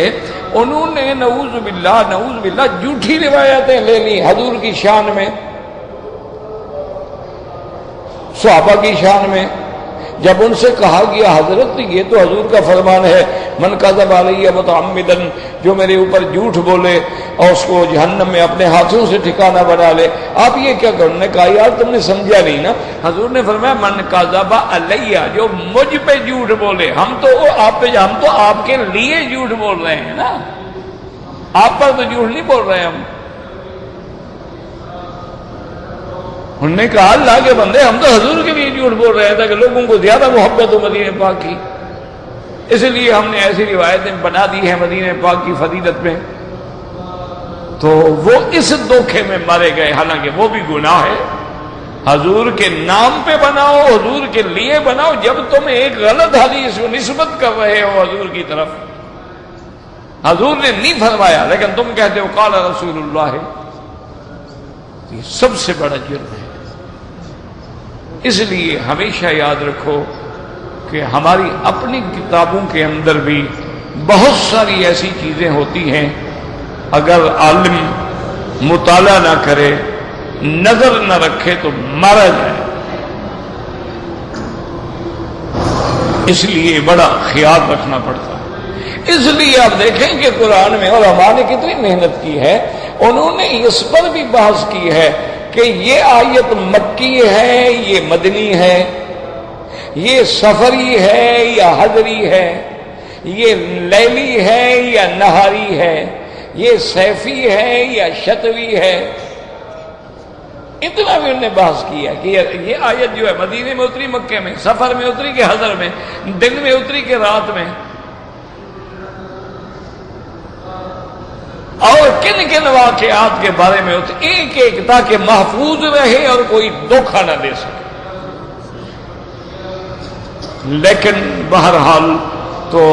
[SPEAKER 1] انہوں نے نعوذ باللہ جھوٹی روایتیں لے لی حضور کی شان میں، صحابہ کی شان میں۔ جب ان سے کہا گیا حضرت یہ تو حضور کا فرمان ہے، من کذب علیہ متعمدا، جو میرے اوپر جھوٹ بولے اور اس کو جہنم میں اپنے ہاتھوں سے ٹھکانہ بنا لے، آپ یہ کیا کرو؟ نے کہا یار تم نے سمجھا نہیں نا، حضور نے فرمایا من کذب علیہ، جو مجھ پہ جھوٹ بولے، ہم تو آپ کے لیے جھوٹ بول رہے ہیں نا، آپ پر تو جھوٹ نہیں بول رہے ہم۔ انہوں نے کہا اللہ کے بندے ہم تو حضور کے لیے جھوٹ بول رہے تھے کہ لوگوں کو زیادہ محبت ہو مدینہ پاک کی، اس لیے ہم نے ایسی روایتیں بنا دی ہیں مدینہ پاک کی فضیلت میں۔ تو وہ اس دھوکے میں مارے گئے، حالانکہ وہ بھی گناہ ہے۔ حضور کے نام پہ بناؤ، حضور کے لیے بناؤ، جب تم ایک غلط حدیث کو نسبت کر رہے ہو حضور کی طرف، حضور نے نہیں فرمایا لیکن تم کہتے ہو قال رسول اللہ، یہ سب سے بڑا جرم ہے۔ اس لیے ہمیشہ یاد رکھو کہ ہماری اپنی کتابوں کے اندر بھی بہت ساری ایسی چیزیں ہوتی ہیں، اگر عالم مطالعہ نہ کرے، نظر نہ رکھے تو مارا جائے۔ اس لیے بڑا خیال رکھنا پڑتا ہے۔ اس لیے آپ دیکھیں کہ قرآن میں علماء نے کتنی محنت کی ہے، انہوں نے اس پر بھی بحث کی ہے کہ یہ آیت مکی ہے، یہ مدنی ہے، یہ سفری ہے یا حضری ہے، یہ لیلی ہے یا نہاری ہے، یہ سیفی ہے یا شتوی ہے۔ اتنا بھی انہوں نے بحث کیا کہ یہ آیت جو ہے مدینے میں اتری، مکے میں، سفر میں اتری کہ حضر میں، دن میں اتری کہ رات میں، اور کن کن واقعات کے بارے میں ایک ایک، تاکہ محفوظ رہے اور کوئی دھوکہ نہ دے سکے۔ لیکن بہرحال تو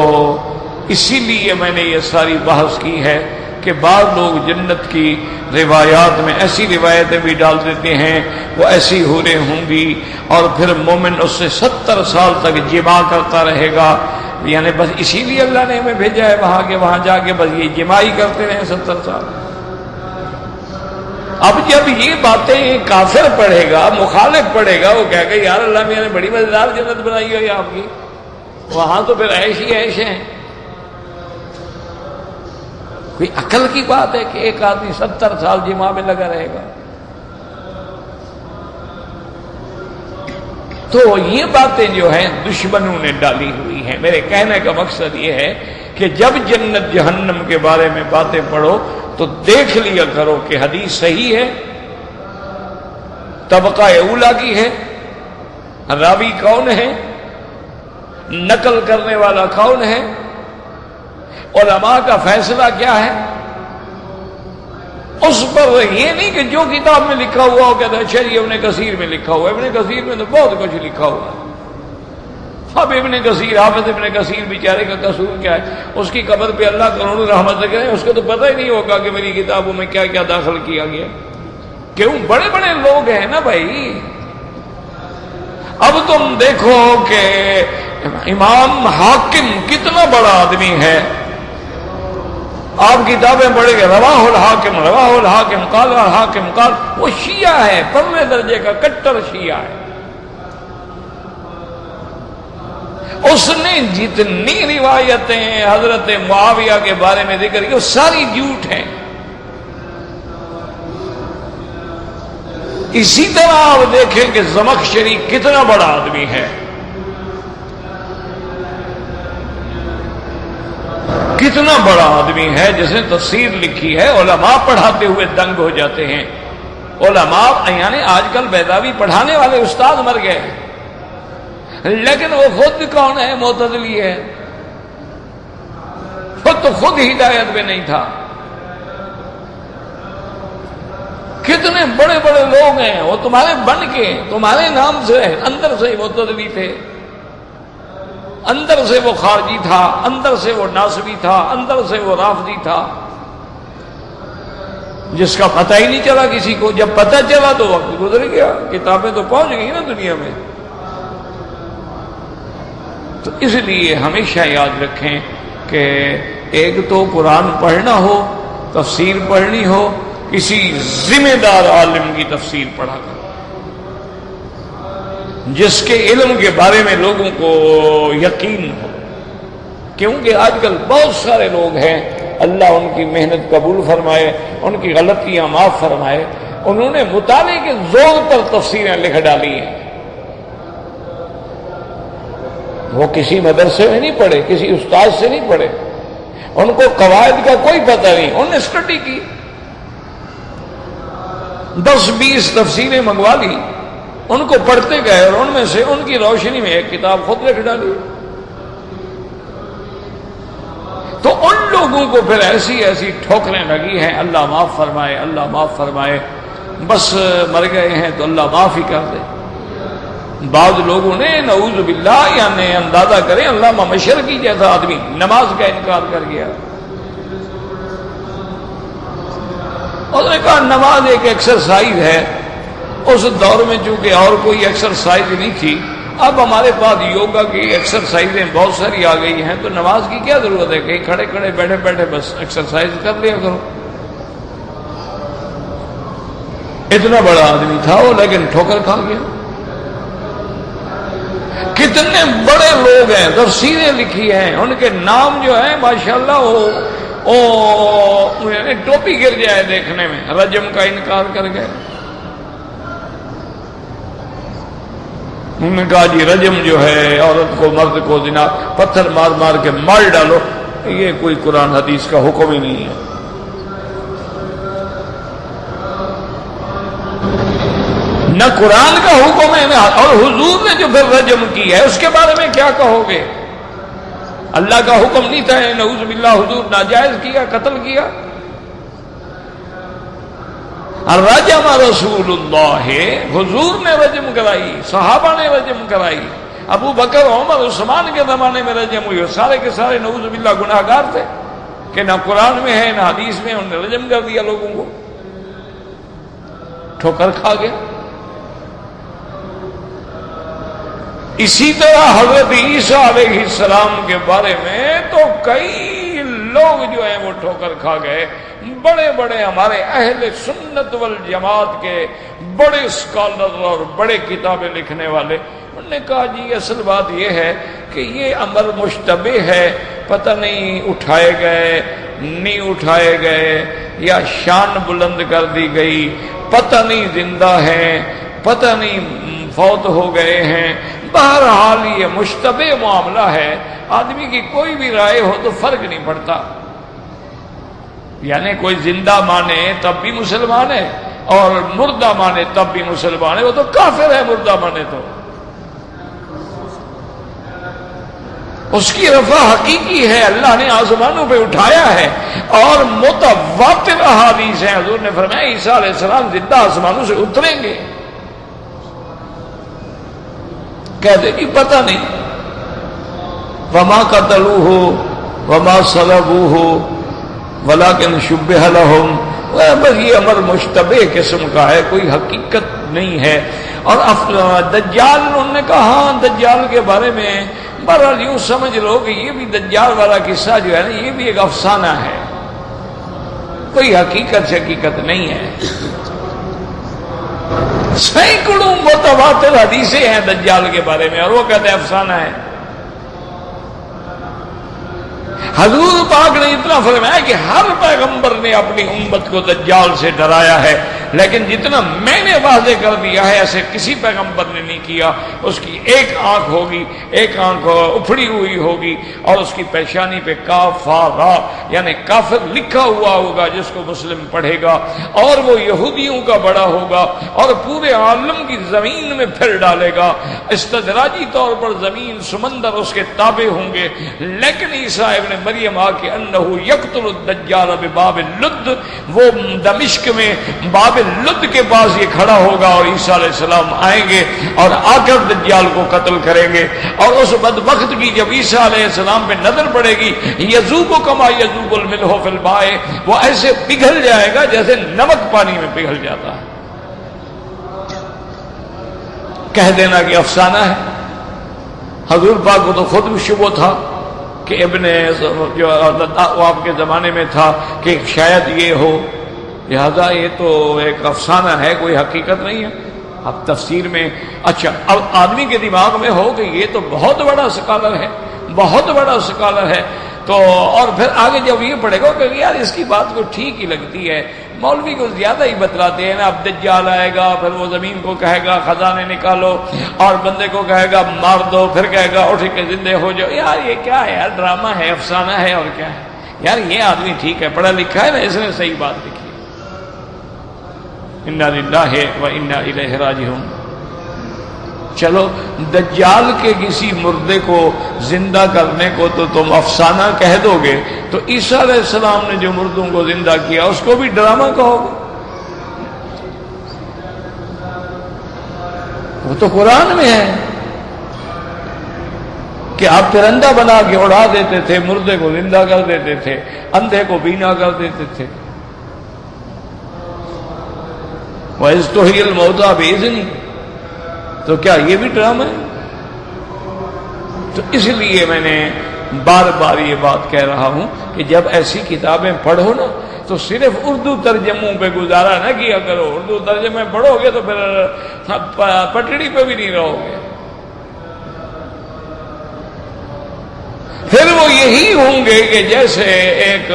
[SPEAKER 1] اسی لیے میں نے یہ ساری بحث کی ہے کہ بعض لوگ جنت کی روایات میں ایسی روایتیں بھی ڈال دیتے ہیں، وہ ایسی حوریں ہوں گی اور پھر مومن اس سے 70 سال تک جماع کرتا رہے گا، یعنی بس اسی لیے اللہ نے ہمیں بھیجا ہے وہاں جا کے بس یہ جماع ہی کرتے رہے 70 سال۔ اب جب یہ باتیں کافر پڑھے گا، مخالف پڑھے گا، وہ کہے گا یار اللہ میاں نے بڑی مزیدار جنت بنائی ہوئی آپ کی، وہاں تو پھر عیش ہی عیش ہیں۔ کوئی عقل کی بات ہے کہ ایک آدمی 70 سال جماع میں لگا رہے گا؟ تو یہ باتیں جو ہیں دشمنوں نے ڈالی ہوئی ہیں۔ میرے کہنے کا مقصد یہ ہے کہ جب جنت جہنم کے بارے میں باتیں پڑھو تو دیکھ لیا کرو کہ حدیث صحیح ہے، طبقہ اولا کی ہے، راوی کون ہے، نقل کرنے والا کون ہے، علماء کا فیصلہ کیا ہے، اس پر یہ نہیں کہ جو کتاب میں لکھا ہوا ہو کہتا ہے اچھا جی ابن کثیر میں لکھا ہوا ہے، ابن کثیر میں تو بہت کچھ لکھا ہوا ہے۔ اب ابن کثیر، حافظ ابن کثیر بیچارے کا قصور کیا ہے؟ اس کی قبر پہ اللہ کروڑوں رحمت کرے، اس کو تو پتہ ہی نہیں ہوگا کہ میری کتابوں میں کیا کیا داخل کیا گیا۔ کیوں؟ بڑے بڑے لوگ ہیں نا بھائی۔ اب تم دیکھو کہ امام حاکم کتنا بڑا آدمی ہے، آپ کتابیں پڑھیں گے، رواہ الحاکم قال الحاکم قال، وہ شیعہ ہے، پرلے درجے کا کٹر شیعہ ہے۔ اس نے جتنی روایتیں حضرت معاویہ کے بارے میں ذکر کی وہ ساری جھوٹ ہیں. اسی طرح آپ دیکھیں کہ زمخشری کتنا بڑا آدمی ہے، کتنا بڑا آدمی ہے، جس نے تفسیر لکھی ہے. علماء پڑھاتے ہوئے دنگ ہو جاتے ہیں. علماء یعنی آج کل بیضاوی پڑھانے والے استاد مر گئے، لیکن وہ خود کون ہے؟ معتزلی ہے. خود ہدایت میں نہیں تھا. کتنے بڑے بڑے لوگ ہیں وہ تمہارے بن کے تمہارے نام سے اندر سے معتزلی تھے، اندر سے وہ خارجی تھا، اندر سے وہ ناصبی تھا، اندر سے وہ رافضی تھا، جس کا پتہ ہی نہیں چلا کسی کو. جب پتہ چلا تو وقت گزر گیا، کتابیں تو پہنچ گئی نا دنیا میں. تو اس لیے ہمیشہ یاد رکھیں کہ ایک تو قرآن پڑھنا ہو، تفسیر پڑھنی ہو، کسی ذمہ دار عالم کی تفسیر پڑھا کر، جس کے علم کے بارے میں لوگوں کو یقین ہو. کیونکہ آج کل بہت سارے لوگ ہیں، اللہ ان کی محنت قبول فرمائے، ان کی غلطیاں معاف فرمائے، انہوں نے مطالعے کے زور پر تفسیریں لکھ ڈالی ہیں. وہ کسی مدرسے میں نہیں پڑھے، کسی استاد سے نہیں پڑھے، ان کو قواعد کا کوئی پتہ نہیں. انہوں نے اسٹڈی کی، 10-20 تفسیریں منگوا لی، ان کو پڑھتے گئے اور ان میں سے ان کی روشنی میں ایک کتاب خود لکھ ڈالی. تو ان لوگوں کو پھر ایسی ایسی ٹھوکریں لگی ہیں. اللہ معاف فرمائے، اللہ معاف فرمائے، بس مر گئے ہیں تو اللہ معاف ہی کر دے. بعض لوگوں نے نعوذ باللہ یعنی اندازہ کریں علامہ مشرقی جیسا آدمی نماز کا انکار کر گیا. اس نے کہا نماز ایک ایکسرسائز ہے. اس دور میں چونکہ اور کوئی ایکسرسائز نہیں تھی، اب ہمارے پاس یوگا کی ایکسرسائزیں بہت ساری آ گئی ہیں، تو نماز کی کیا ضرورت ہے؟ کہیں کھڑے کھڑے بیٹھے بیٹھے بس ایکسرسائز کر لیا کرو. اتنا بڑا آدمی تھا وہ، لیکن ٹھوکر کھا گیا. کتنے بڑے لوگ ہیں، تفسیریں لکھی ہیں، ان کے نام جو ہیں ماشاءاللہ وہ ٹوپی گر جائے دیکھنے میں. رجم کا انکار کر گئے. انہوں نے کہا جی رجم جو ہے عورت کو مرد کو زنا پتھر مار مار کے مار ڈالو، یہ کوئی قرآن حدیث کا حکم ہی نہیں ہے. نہ قرآن کا حکم ہے، اور حضور نے جو پھر رجم کی ہے اس کے بارے میں کیا کہو گے؟ اللہ کا حکم نہیں تھا، نعوذ باللہ حضور ناجائز کیا، قتل کیا. رجم رسول اللہ، حضور نے رجم کرائی، صحابہ نے رجم کرائی، ابو بکر عمر عثمان کے زمانے میں رجم ہوئی. سارے کے سارے نعوذ باللہ گناہ گار تھے کہ نہ قرآن میں ہے نہ حدیث میں. انہوں نے رجم کر دیا لوگوں کو، ٹھوکر کھا گیا. اسی طرح حضرت عیسیٰ علیہ السلام کے بارے میں تو کئی لوگ جو ہیں وہ ٹھوکر کھا گئے. بڑے بڑے ہمارے اہل سنت والجماعت کے بڑے اسکالر اور بڑے کتابیں لکھنے والے، انہوں نے کہا جی اصل بات یہ ہے کہ یہ امر مشتبہ ہے، پتہ نہیں اٹھائے گئے نہیں اٹھائے گئے، یا شان بلند کر دی گئی، پتہ نہیں زندہ ہیں، پتہ نہیں فوت ہو گئے ہیں. بہرحال یہ مشتبہ معاملہ ہے. آدمی کی کوئی بھی رائے ہو تو فرق نہیں پڑتا. یعنی کوئی زندہ مانے تب بھی مسلمان ہے اور مردہ مانے تب بھی مسلمان ہے. وہ تو کافر ہے مردہ مانے تو. اس کی رفع حقیقی ہے، اللہ نے آسمانوں پہ اٹھایا ہے اور متواتر احادیث ہیں. حضور نے فرمایا عیسیٰ علیہ السلام زندہ آسمانوں سے اتریں گے. کہتے کہ پتہ نہیں. وما قتلوہ وما صلبوہ ولکن شبہ لہم، بس یہ امر مشتبہ قسم کا ہے، کوئی حقیقت نہیں ہے. اور دجال، انہوں نے کہا ہاں دجال کے بارے میں بہرحال یوں سمجھ لو کہ یہ بھی دجال والا قصہ جو ہے نا یہ بھی ایک افسانہ ہے، کوئی حقیقت نہیں ہے. سینکڑوں متواتر حدیثیں ہیں دجال کے بارے میں اور وہ کہتے ہیں افسانہ ہے. حضور پاک نے اتنا فرمایا کہ ہر پیغمبر نے اپنی امت کو دجال سے ڈرایا ہے، لیکن جتنا میں نے واضح کر دیا ہے ایسے کسی پیغمبر نے نہیں کیا۔ اس کی ایک آنکھ ہوگی، ایک آنکھ اپھڑی ہوئی ہوگی، اور اس کی پیشانی پہ کافارا یعنی کافر لکھا ہوا ہوگا، جس کو مسلم پڑھے گا، اور وہ یہودیوں کا بڑا ہوگا اور پورے عالم کی زمین میں پھر ڈالے گا۔ استدراجی طور پر زمین سمندر اس کے تابع ہوں گے، لیکن عیسیٰ ابن مریم آ کے انہ یقتل الدجال بباب اللد، وہ دمشق میں باب اللد کے پاس یہ کھڑا ہوگا اور عیسیٰ علیہ السلام آئیں گے اور آ کر دجال کو قتل کریں گے، اور اس بدبخت کی جب عیسیٰ علیہ السلام پہ نظر پڑے گی، یذوب کما یذوب الملح فی الماء، وہ ایسے پگھل جائے گا جیسے نمک پانی میں پگھل جاتا ہے۔ کہہ دینا کہ افسانہ ہے۔ حضور پاک کو تو خود بھی شبہ تھا کہ ابن جو آپ کے زمانے میں تھا کہ شاید یہ ہو، لہذا یہ تو ایک افسانہ ہے، کوئی حقیقت نہیں ہے۔ اب تفسیر میں اچھا اب آدمی کے دماغ میں ہو کہ یہ تو بہت بڑا اسکالر ہے، بہت بڑا اسکالر ہے، تو اور پھر آگے جب یہ پڑھے گا کہ یار اس کی بات کو ٹھیک ہی لگتی ہے، مولوی کو زیادہ ہی بتلاتے ہیں نا، اب دجال آئے گا، پھر وہ زمین کو کہے گا خزانے نکالو، اور بندے کو کہے گا مار دو، پھر کہے گا اٹھ کے زندے ہو جاؤ۔ یار یہ کیا ہے یار، ڈرامہ ہے، افسانہ ہے، اور کیا ہے یار۔ یہ آدمی ٹھیک ہے، پڑھا لکھا ہے نا، اس نے صحیح بات لکھی ہے۔ انا للہ و انا الیہ راجعون۔ چلو دجال کے کسی مردے کو زندہ کرنے کو تو تم افسانہ کہہ دو گے، تو عیسیٰ علیہ السلام نے جو مردوں کو زندہ کیا اس کو بھی ڈرامہ کہو گے؟ وہ تو قرآن میں ہے کہ آپ پرندہ بنا کے اڑا دیتے تھے، مردے کو زندہ کر دیتے تھے، اندھے کو بینا کر دیتے تھے۔ وَإِذْ تُحْيِي الْمَوْتَىٰ بِإِذْنِهِ، تو کیا یہ بھی ڈرامہ ہے؟ تو اس لیے میں نے بار بار یہ بات کہہ رہا ہوں کہ جب ایسی کتابیں پڑھو نا تو صرف اردو ترجموں پہ گزارا نہ کیا کرو۔ اردو ترجمے پڑھو گے تو پھر پٹڑی پہ بھی نہیں رہو گے۔ پھر وہ یہی ہوں گے کہ جیسے ایک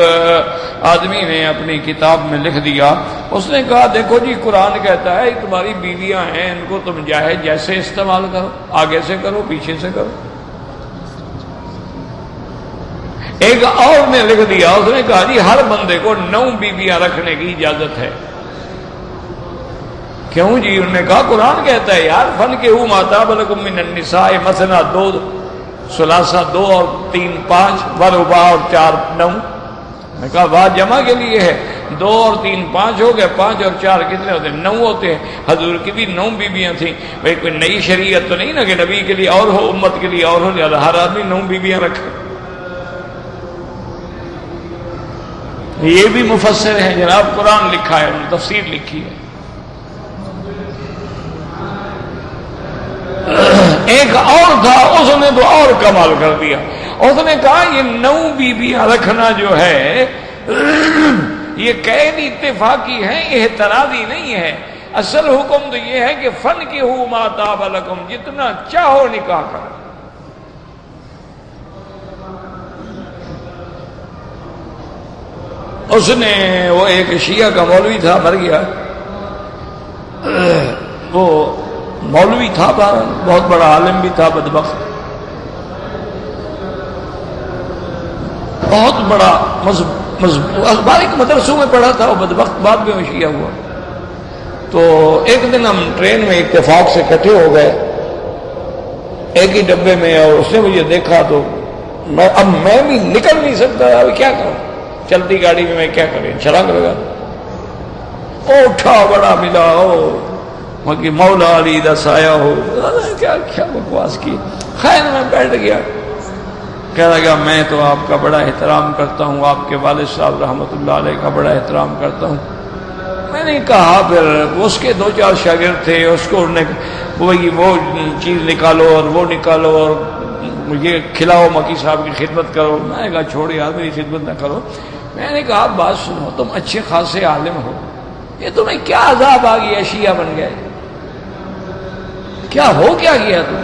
[SPEAKER 1] آدمی نے اپنی کتاب میں لکھ دیا، اس نے کہا دیکھو جی قرآن کہتا ہے تمہاری بیویاں ہیں، ان کو تم جیسے استعمال کرو، آگے سے کرو، پیچھے سے کرو۔ ایک اور نے لکھ دیا، اس نے کہا جی ہر بندے کو 9 بیویاں رکھنے کی اجازت ہے۔ کیوں جی؟ انہوں نے کہا قرآن کہتا ہے یار فَانكِحُوا مَا طَابَ لَكُم مِّنَ النِّسَاءِ مَثْنَىٰ 2 ثلاثہ 2 اور 3 5 ورباع اور 4 9۔ میں کہا واہ جمع کے لیے ہے، 2 اور 3 5 ہو گئے، 5 اور 4 کتنے ہوتے ہیں؟ 9 ہوتے ہیں۔ حضور کی بھی 9 بیویاں تھیں۔ بھائی کوئی نئی شریعت تو نہیں نا کہ نبی کے لیے اور ہو، امت کے لیے اور ہو، لہٰذا ہر آدمی 9 بیویاں رکھے۔ یہ بھی مفسر ہیں جناب، قرآن لکھا ہے، انہوں نے تفسیر لکھی ہے۔ ایک اور تھا، اس نے تو اور کمال کر دیا، اس نے کہا یہ 9 بیویاں رکھنا جو ہے یہ قید اتفاقی ہے، احتراضی نہیں ہے۔ اصل حکم تو یہ ہے کہ فَانكِحُوا مَا طَابَ لَكُم، جتنا چاہو نکاح کرو۔ اس نے وہ ایک شیعہ کا مولوی تھا، مر گیا، وہ مولوی تھا، بہت بڑا عالم بھی تھا، بدبخت بہت بڑا باریک مدرسوں میں پڑھا تھا وہ بدبخت، بعد میں وہ شیعہ ہوا۔ تو ایک دن ہم ٹرین میں اتفاق سے اکٹھے ہو گئے ایک ہی ڈبے میں، اور اس نے مجھے دیکھا تو اب میں بھی نکل نہیں سکتا، اب کیا کروں، چلتی گاڑی میں کیا کریں، چھلانگ لگا اٹھا، بڑا ملا ہو کہ مولا علی دا سایہ ہو، کیا کیا بکواس کی۔ خیر میں بیٹھ گیا، کہہ لگا میں تو آپ کا بڑا احترام کرتا ہوں، آپ کے والد صاحب رحمۃ اللہ علیہ کا بڑا احترام کرتا ہوں۔ میں نے کہا پھر اس کے 2-4 شاگرد تھے، اس کو وہی وہ چیز نکالو اور وہ نکالو اور مجھے کھلاؤ، مکی صاحب کی خدمت کرو۔ میں نے کہا چھوڑ یار میری خدمت نہ کرو۔ میں نے کہا بات سنو، تم اچھے خاصے عالم ہو، یہ تمہیں کیا عذاب آ گیا، شیعہ بن گئے، کیا ہو کیا گیا تم؟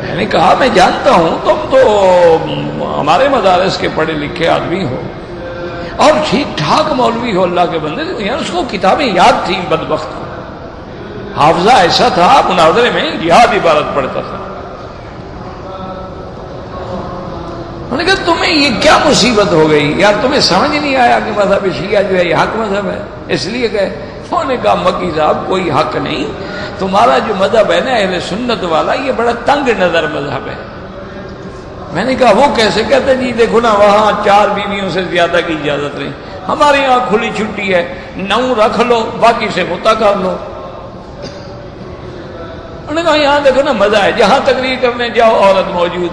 [SPEAKER 1] میں نے کہا میں جانتا ہوں تم تو ہمارے مدارس کے پڑھے لکھے آدمی ہو اور ٹھیک ٹھاک مولوی ہو، اللہ کے بندے، یار اس کو کتابیں یاد تھیں بدبخت کو، حافظہ ایسا تھا مناظرے میں یاد عبارت پڑھتا تھا۔ انہوں نے کہا تمہیں یہ کیا مصیبت ہو گئی یار، تمہیں سمجھ نہیں آیا کہ مذہب شیعہ جو ہے یہ حق مذہب ہے، اس لیے کہ انہوں نے کہا مکی صاحب کوئی حق نہیں، تمہارا جو مذہب ہے نا اہل سنت والا یہ بڑا تنگ نظر مذہب ہے۔ میں نے کہا وہ کیسے؟ کہتے جی دیکھو نا وہاں 4 بیویوں سے زیادہ کی اجازت نہیں، ہمارے یہاں کھلی چھٹی ہے، 9 رکھ لو باقی سے متا کر لو۔ انہوں نے کہا یہاں دیکھو نا مزہ ہے، جہاں تقریر کرنے جاؤ عورت موجود،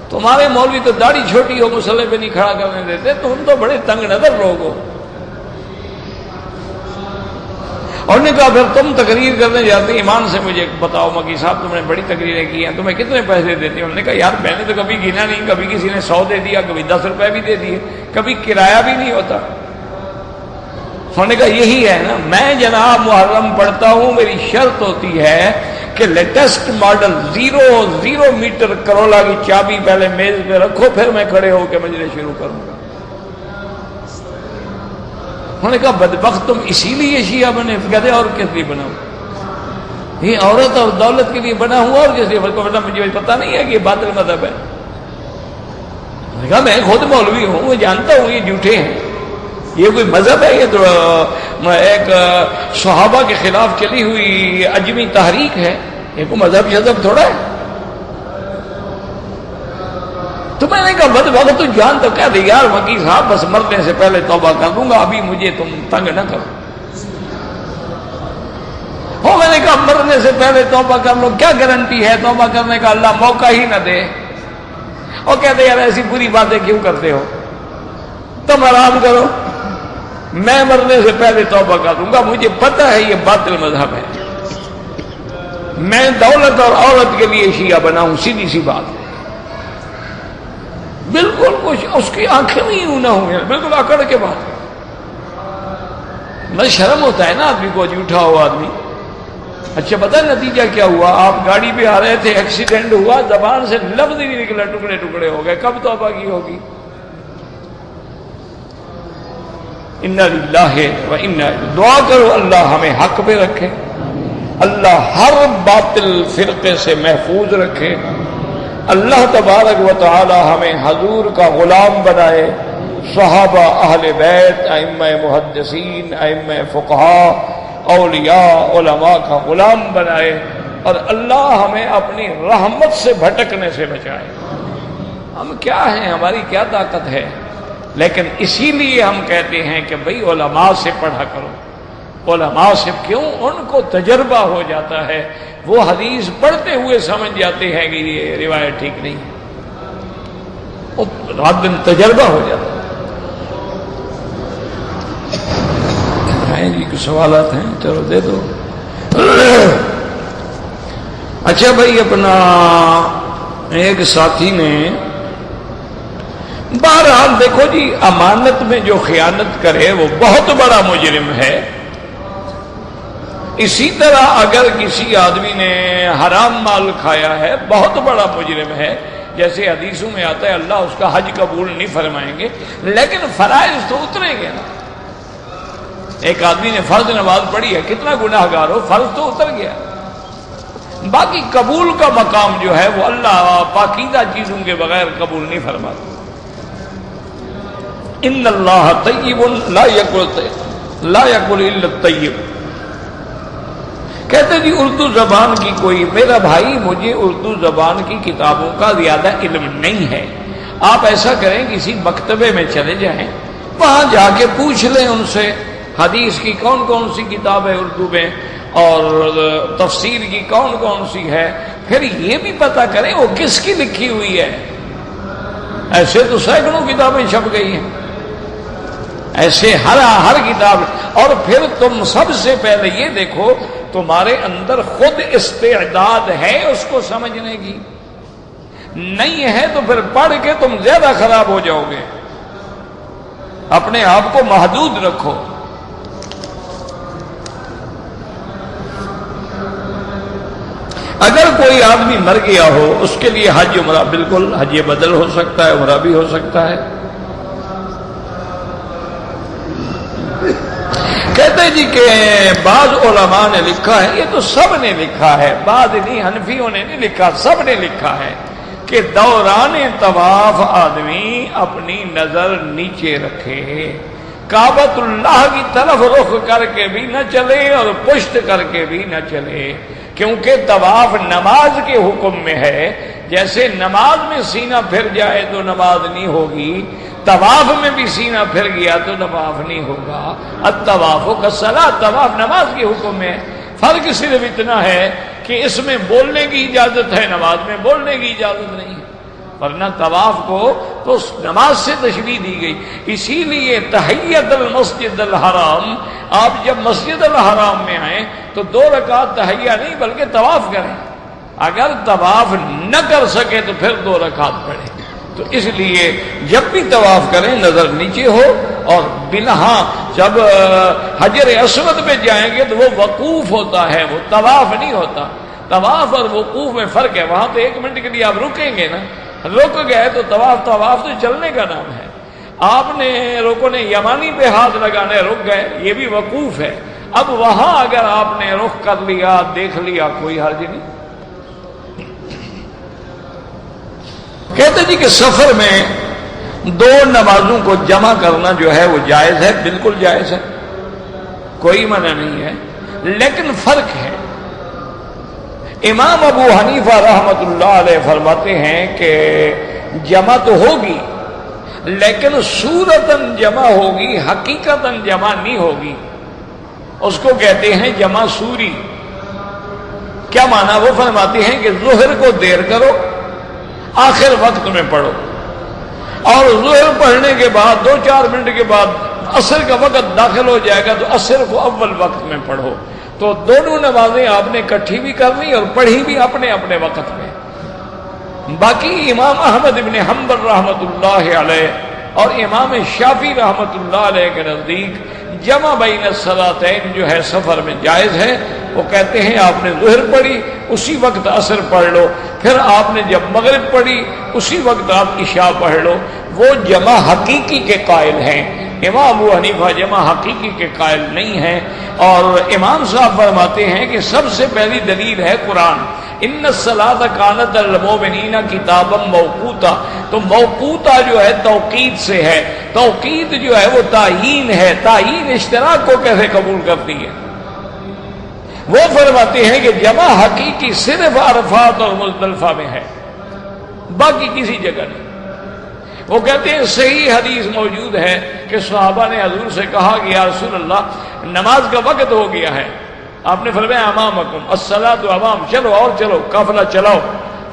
[SPEAKER 1] تمہارے مولوی تو داڑھی چھوٹی ہو مسئلے پہ نہیں کھڑا کرنے دیتے، تم تو بڑے تنگ نظر لوگ ہو۔ اور نے کہا پھر تم تقریر کرنے جاتے ایمان سے مجھے بتاؤ مکی صاحب تم نے بڑی تقریریں کی ہیں، تمہیں کتنے پیسے دیتے ہیں؟ انہوں نے کہا یار میں نے تو کبھی گنا نہیں، کبھی کسی نے 100 دے دیا، کبھی 10 روپے بھی دے دیے، کبھی کرایہ بھی نہیں ہوتا۔ انہوں نے کہا یہی ہے نا، میں جناب محرم پڑھتا ہوں، میری شرط ہوتی ہے کہ لیٹسٹ ماڈل 0 میٹر کرولا کی چابی پہلے میز پہ رکھو، پھر میں کھڑے ہو کے مجلس شروع کروں گا۔ انہوں نے کہا بدبخت تم اسی لیے شیعہ بنے؟ کہتے اور کس لیے بنا ہوں؟ یہ عورت اور دولت کے لیے بنا ہوا اور کس لیے؟ مجھے پتا نہیں ہے کہ یہ باطل مذہب ہے۔ انہوں نے کہا میں خود مولوی ہوں، میں جانتا ہوں یہ جھوٹے ہیں، یہ کوئی مذہب ہے؟ یہ تو ایک صحابہ کے خلاف چلی ہوئی عجمی تحریک ہے، یہ کوئی مذہب شذب تھوڑا ہے۔ تو میں نے کہا بدبخت تو جان تو کہہ دے یار مکی صاحب بس مرنے سے پہلے توبہ کر دوں گا، ابھی مجھے تم تنگ نہ کرو۔ ہو میں نے کہا مرنے سے پہلے توبہ کر لو، کیا گارنٹی ہے توبہ کرنے کا؟ اللہ موقع ہی نہ دے۔ اور کہتے یار ایسی بری باتیں کیوں کرتے ہو، تم آرام کرو، میں مرنے سے پہلے توبہ کر دوں گا، مجھے پتہ ہے یہ باطل مذہب ہے، میں دولت اور عورت کے لیے شیعہ بنا ہوں، سیدھی سی بات ہے۔ بالکل کچھ اس کی آنکھیں بھی یوں نہ ہوں، بالکل اکڑ کے بات۔ میں شرم ہوتا ہے نا آدمی کو، جھوٹا ہوا آدمی۔ اچھا پتہ نتیجہ کیا ہوا؟ آپ گاڑی پہ آ رہے تھے، ایکسیڈنٹ ہوا، زبان سے لفظ ہی نہیں نکلا، ٹکڑے ٹکڑے ہو گئے، کب توبہ کی ہوگی؟ انا للہ و انا، دعا کرو اللہ ہمیں حق پہ رکھے، اللہ ہر باطل فرقے سے محفوظ رکھے، اللہ تبارک و تعالی ہمیں حضور کا غلام بنائے، صحابہ، اہل بیت، ائمہ محدثین، ائمہ فقہاء، اولیاء، علماء کا غلام بنائے، اور اللہ ہمیں اپنی رحمت سے بھٹکنے سے بچائے۔ ہم کیا ہیں، ہماری کیا طاقت ہے؟ لیکن اسی لیے ہم کہتے ہیں کہ بھئی علماء سے پڑھا کرو۔ علماء سے کیوں؟ ان کو تجربہ ہو جاتا ہے، وہ حدیث پڑھتے ہوئے سمجھ جاتے ہیں کہ یہ روایت ٹھیک نہیں، رات دن تجربہ ہو جاتا ہے۔ جی کچھ سوالات ہیں، چلو دے دو۔ اچھا بھائی، اپنا ایک ساتھی نے، بہرحال دیکھو جی، امانت میں جو خیانت کرے وہ بہت بڑا مجرم ہے۔ اسی طرح اگر کسی آدمی نے حرام مال کھایا ہے بہت بڑا مجرم ہے، جیسے حدیثوں میں آتا ہے اللہ اس کا حج قبول نہیں فرمائیں گے، لیکن فرائض تو اتریں گے نا۔ ایک آدمی نے فرض نماز پڑھی ہے، کتنا گناہ گار ہو، فرض تو اتر گیا، باقی قبول کا مقام جو ہے وہ اللہ پاکیزہ چیزوں کے بغیر قبول نہیں فرماتا۔ ان اللہ طیب لا یقبل الا الطیب۔ کہتے جی اردو زبان کی کوئی، میرا بھائی مجھے اردو زبان کی کتابوں کا زیادہ علم نہیں ہے، آپ ایسا کریں کسی مکتبے میں چلے جائیں، وہاں جا کے پوچھ لیں ان سے حدیث کی کون کون سی کتاب ہے اردو میں، اور تفسیر کی کون کون سی ہے، پھر یہ بھی پتہ کریں وہ کس کی لکھی ہوئی ہے۔ ایسے تو سینکڑوں کتابیں چھپ گئی ہیں، ایسے ہر کتاب۔ اور پھر تم سب سے پہلے یہ دیکھو تمہارے اندر خود استعداد ہے اس کو سمجھنے کی، نہیں ہے تو پھر پڑھ کے تم زیادہ خراب ہو جاؤ گے۔ اپنے آپ کو محدود رکھو۔ اگر کوئی آدمی مر گیا ہو اس کے لیے حج عمرہ بالکل حج بدل ہو سکتا ہے، عمرہ بھی ہو سکتا ہے۔ کہتے ہیں جی کہ بعض علماء نے لکھا ہے، یہ تو سب نے لکھا ہے، بعض نہیں، حنفیوں نے نہیں لکھا، سب نے لکھا ہے کہ دوران طواف آدمی اپنی نظر نیچے رکھے، کعبۃ اللہ کی طرف رخ کر کے بھی نہ چلے اور پشت کر کے بھی نہ چلے، کیونکہ طواف نماز کے حکم میں ہے۔ جیسے نماز میں سینہ پھر جائے تو نماز نہیں ہوگی، طواف میں بھی سینہ پھر گیا تو طواف نہیں ہوگا۔ الطواف کالصلاۃ، طواف نماز کے حکم میں ہے۔ فرق صرف اتنا ہے کہ اس میں بولنے کی اجازت ہے، نماز میں بولنے کی اجازت نہیں ہے، ورنہ طواف کو تو نماز سے تشبیہ دی گئی۔ اسی لیے تحیۃ المسجد الحرام، آپ جب مسجد الحرام میں آئیں تو 2 رکعت تحیہ نہیں بلکہ طواف کریں، اگر طواف نہ کر سکے تو پھر 2 رکعت پڑھیں۔ تو اس لیے جب بھی طواف کریں نظر نیچے ہو، اور بلہاں جب حجر اسود پہ جائیں گے تو وہ وقوف ہوتا ہے، وہ طواف نہیں ہوتا۔ طواف اور وقوف میں فرق ہے، وہاں تو 1 منٹ کے لیے آپ رکیں گے نا، رک گئے تو طواف تو چلنے کا نام ہے۔ آپ نے رکو نے یمانی پہ ہاتھ لگانے رک گئے، یہ بھی وقوف ہے۔ اب وہاں اگر آپ نے رخ کر لیا، دیکھ لیا، کوئی حرج نہیں۔ کہتے جی کہ سفر میں 2 نمازوں کو جمع کرنا جو ہے وہ جائز ہے، بالکل جائز ہے، کوئی منع نہیں ہے، لیکن فرق ہے۔ امام ابو حنیفہ رحمۃ اللہ علیہ فرماتے ہیں کہ جمع تو ہوگی لیکن صورتاً جمع ہوگی، حقیقتاً جمع نہیں ہوگی، اس کو کہتے ہیں جمع سوری۔ کیا معنی؟ وہ فرماتے ہیں کہ ظہر کو دیر کرو، آخر وقت میں پڑھو، اور ظہر پڑھنے کے بعد 2-4 منٹ کے بعد عصر کا وقت داخل ہو جائے گا تو عصر کو اول وقت میں پڑھو۔ تو دونوں نمازیں آپ نے اکٹھی بھی کرنی اور پڑھی بھی اپنے اپنے وقت میں۔ باقی امام احمد ابن حنبل رحمۃ اللہ علیہ اور امام شافعی رحمۃ اللہ علیہ کے نزدیک جمع بین الصلاتین جو ہے سفر میں جائز ہے۔ وہ کہتے ہیں آپ نے ظہر پڑھی اسی وقت عصر پڑھ لو، پھر آپ نے جب مغرب پڑھی اسی وقت آپ عشاء پڑھ لو۔ وہ جمع حقیقی کے قائل ہیں، امام ابو حنیفہ جمع حقیقی کے قائل نہیں ہیں۔ اور امام صاحب فرماتے ہیں کہ سب سے پہلی دلیل ہے قرآن، ان الصلاۃ کانت علی المؤمنین کتابا موقوتا۔ تو موقوتا جو ہے توقید سے ہے، توقید جو ہے وہ تعیین ہے، تعیین اشتراک کو کیسے قبول کرتی ہے؟ وہ فرماتے ہیں کہ جمع حقیقی صرف عرفات اور مزدلفہ میں ہے، باقی کسی جگہ نہیں۔ وہ کہتے ہیں صحیح حدیث موجود ہے کہ صحابہ نے حضور سے کہا کہ یا رسول اللہ نماز کا وقت ہو گیا ہے، آپ نے فرمایا امامکم الصلاۃ امام، چلو اور چلو، قافلہ چلاؤ۔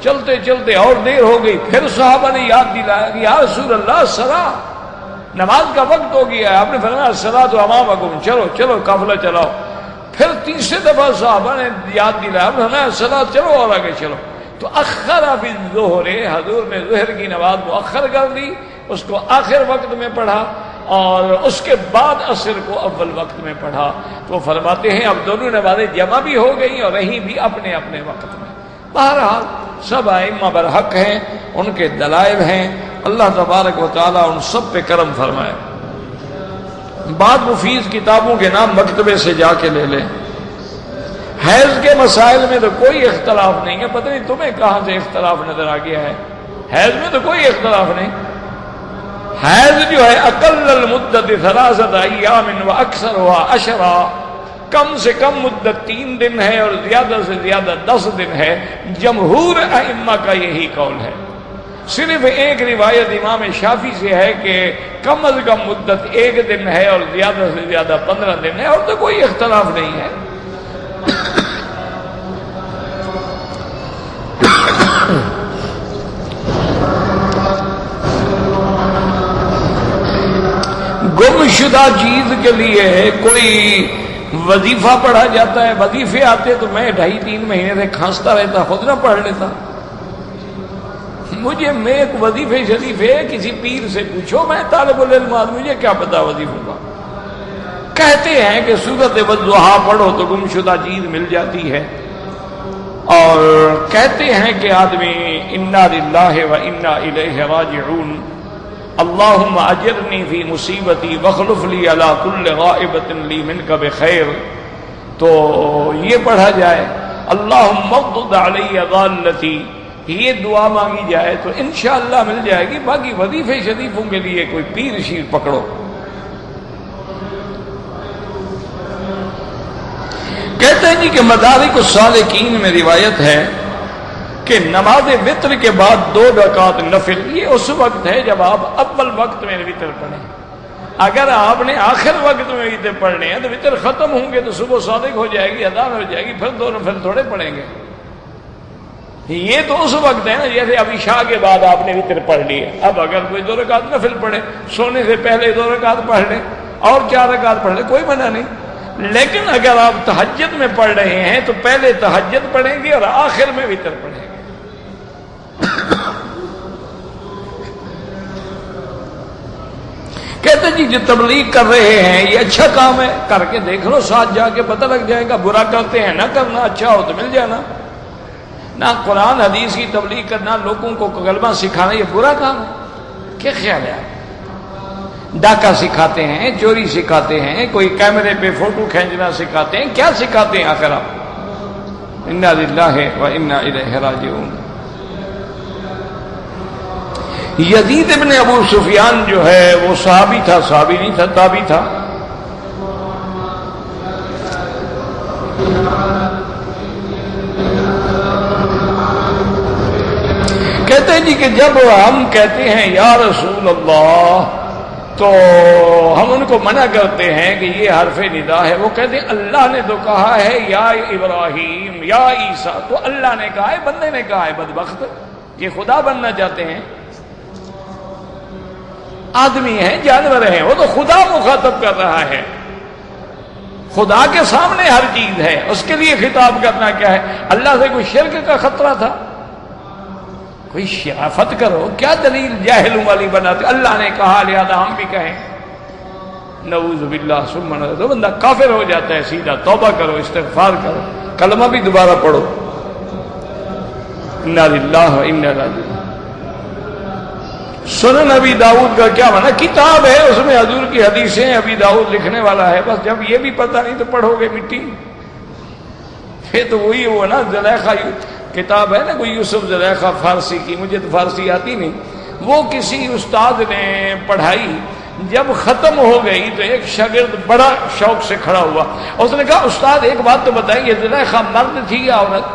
[SPEAKER 1] چلتے چلتے اور دیر ہو گئی، پھر صحابہ نے یاد دلایا کہ یا رسول اللہ الصلاۃ، نماز کا وقت ہو گیا ہے، آپ نے فرمایا الصلاۃ امامکم، چلو چلو قافلہ چلاؤ۔ پھر تیسرے دفعہ صحابہ نے یاد دلایا، فرمایا الصلاۃ، چلو اور آگے چلو۔ تو اخر فی الظہر، حضور نے ظہر کی نماز مؤخر کر دی، اس کو آخر وقت میں پڑھا، اور اس کے بعد عصر کو اول وقت میں پڑھا۔ تو فرماتے ہیں اب دونوں نمازیں جمع بھی ہو گئی اور رہی بھی اپنے اپنے وقت میں۔ بہرحال سب ائمہ برحق ہیں، ان کے دلائل ہیں، اللہ تبارک و تعالیٰ ان سب پہ کرم فرمائے۔ بعض مفید کتابوں کے نام مکتبے سے جا کے لے لیں۔ حیض کے مسائل میں تو کوئی اختلاف نہیں ہے، پتہ نہیں تمہیں کہاں سے اختلاف نظر آ گیا ہے، حیض میں تو کوئی اختلاف نہیں۔ حیض جو ہے اقل المدت 3 ایام و اکثرها 10، کم سے کم مدت 3 دن ہے اور زیادہ سے زیادہ 10 دن ہے۔ جمہور ائمہ کا یہی قول ہے۔ صرف ایک روایت امام شافعی سے ہے کہ کم از کم مدت 1 دن ہے اور زیادہ سے زیادہ 15 دن ہے، اور تو کوئی اختلاف نہیں ہے۔ گم شدہ چیز کے لیے کوئی وظیفہ پڑھا جاتا ہے، وظیفے آتے تو میں 2.5-3 مہینے سے کھانستا رہتا، خود نہ پڑھ لیتا۔ میں ایک وظیفے شریفے کسی پیر سے پوچھو، میں طالب العلم آدمی، مجھے کیا پتا وظیفوں کا۔ کہتے ہیں کہ سورۃ والضحیٰ پڑھو تو گم شدہ چیز مل جاتی ہے۔ اور کہتے ہیں کہ آدمی انا للہ و انا الیہ راجعون، اللہم اجرنی فی مصیبتی واخلف لی علی کل غائبۃ لی منک بخیر، تو یہ پڑھا جائے اللہم اغضض علی ضالتی، یہ دعا مانگی جائے تو انشاءاللہ مل جائے گی۔ باقی وظیفے شریفوں کے لیے کوئی پیر شیر پکڑو۔ کہتے ہیں جی کہ مدارک السالکین میں روایت ہے کہ نماز وتر کے بعد 2 رکعت نفل، یہ اس وقت ہے جب آپ اول وقت میں وتر پڑھیں۔ اگر آپ نے آخر وقت میں وتر پڑھنے ہیں تو وتر ختم ہوں گے تو صبح صادق ہو جائے گی، اذان ہو جائے گی، پھر 2 نفل تھوڑے پڑھیں گے۔ یہ تو اس وقت ہے نا جیسے اب عشاء کے بعد آپ نے وتر پڑھ لی ہے، اب اگر کوئی 2 رکعت نفل پڑھے، سونے سے پہلے 2 رکعت پڑھ لے اور 4 رکعت پڑھ لے، کوئی منع نہیں۔ لیکن اگر آپ تہجد میں پڑھ رہے ہیں تو پہلے تہجد پڑھیں گے اور آخر میں وتر پڑھیں گے۔ کہتے جی جو تبلیغ کر رہے ہیں یہ اچھا کام ہے، کر کے دیکھ لو، ساتھ جا کے پتہ لگ جائے گا۔ برا کرتے ہیں نہ کرنا، اچھا ہو تو مل جانا۔ نہ قرآن حدیث کی تبلیغ کرنا، لوگوں کو کلمہ سکھانا یہ برا کام ہے؟ کیا خیال ہے آپ؟ ڈاکہ سکھاتے ہیں، چوری سکھاتے ہیں، کوئی کیمرے پہ فوٹو کھینچنا سکھاتے ہیں، کیا سکھاتے ہیں آخر آپ؟ انا للہ و انا الیہ راجعون۔ یزید ابن ابو سفیان جو ہے وہ صحابی تھا، صحابی نہیں تھا، تابعی تھا۔ کہتے ہیں جی کہ جب ہم کہتے ہیں یا رسول اللہ تو ہم ان کو منع کرتے ہیں کہ یہ حرف ندا ہے۔ وہ کہتے ہیں اللہ نے تو کہا ہے یا ابراہیم یا عیسیٰ، تو اللہ نے کہا ہے، بندے نے کہا ہے، بدبخت یہ خدا بننا چاہتے ہیں۔ آدمی ہیں، جانور ہیں، وہ تو خدا مخاطب کر رہا ہے، خدا کے سامنے ہر چیز ہے، اس کے لیے خطاب کرنا کیا ہے؟ اللہ سے کوئی شرک کا خطرہ تھا؟ کوئی شرافت کرو، کیا دلیل جاہلوں والی بناتے؟ اللہ نے کہا لہذا ہم بھی کہیں، نعوذ باللہ ثم نعوذ، تو بندہ کافر ہو جاتا ہے سیدھا۔ توبہ کرو، استغفار کرو، کلمہ بھی دوبارہ پڑھو، انا للہ و انا الیہ راجعون۔ سنن ابی داؤد کا کیا معنی؟ کتاب ہے، اس میں حضور کی حدیثیں، ابی داؤد لکھنے والا ہے، بس جب یہ بھی پتہ نہیں تو پڑھو گے مٹی۔ پھر تو وہی وہ نا زلیخا کتاب ہے نا، کوئی یوسف زلیخا فارسی کی، مجھے تو فارسی آتی نہیں، وہ کسی استاد نے پڑھائی، جب ختم ہو گئی تو ایک شاگرد بڑا شوق سے کھڑا ہوا، اس نے کہا استاد ایک بات تو بتائیں، یہ زلیخا مرد تھی یا عورت؟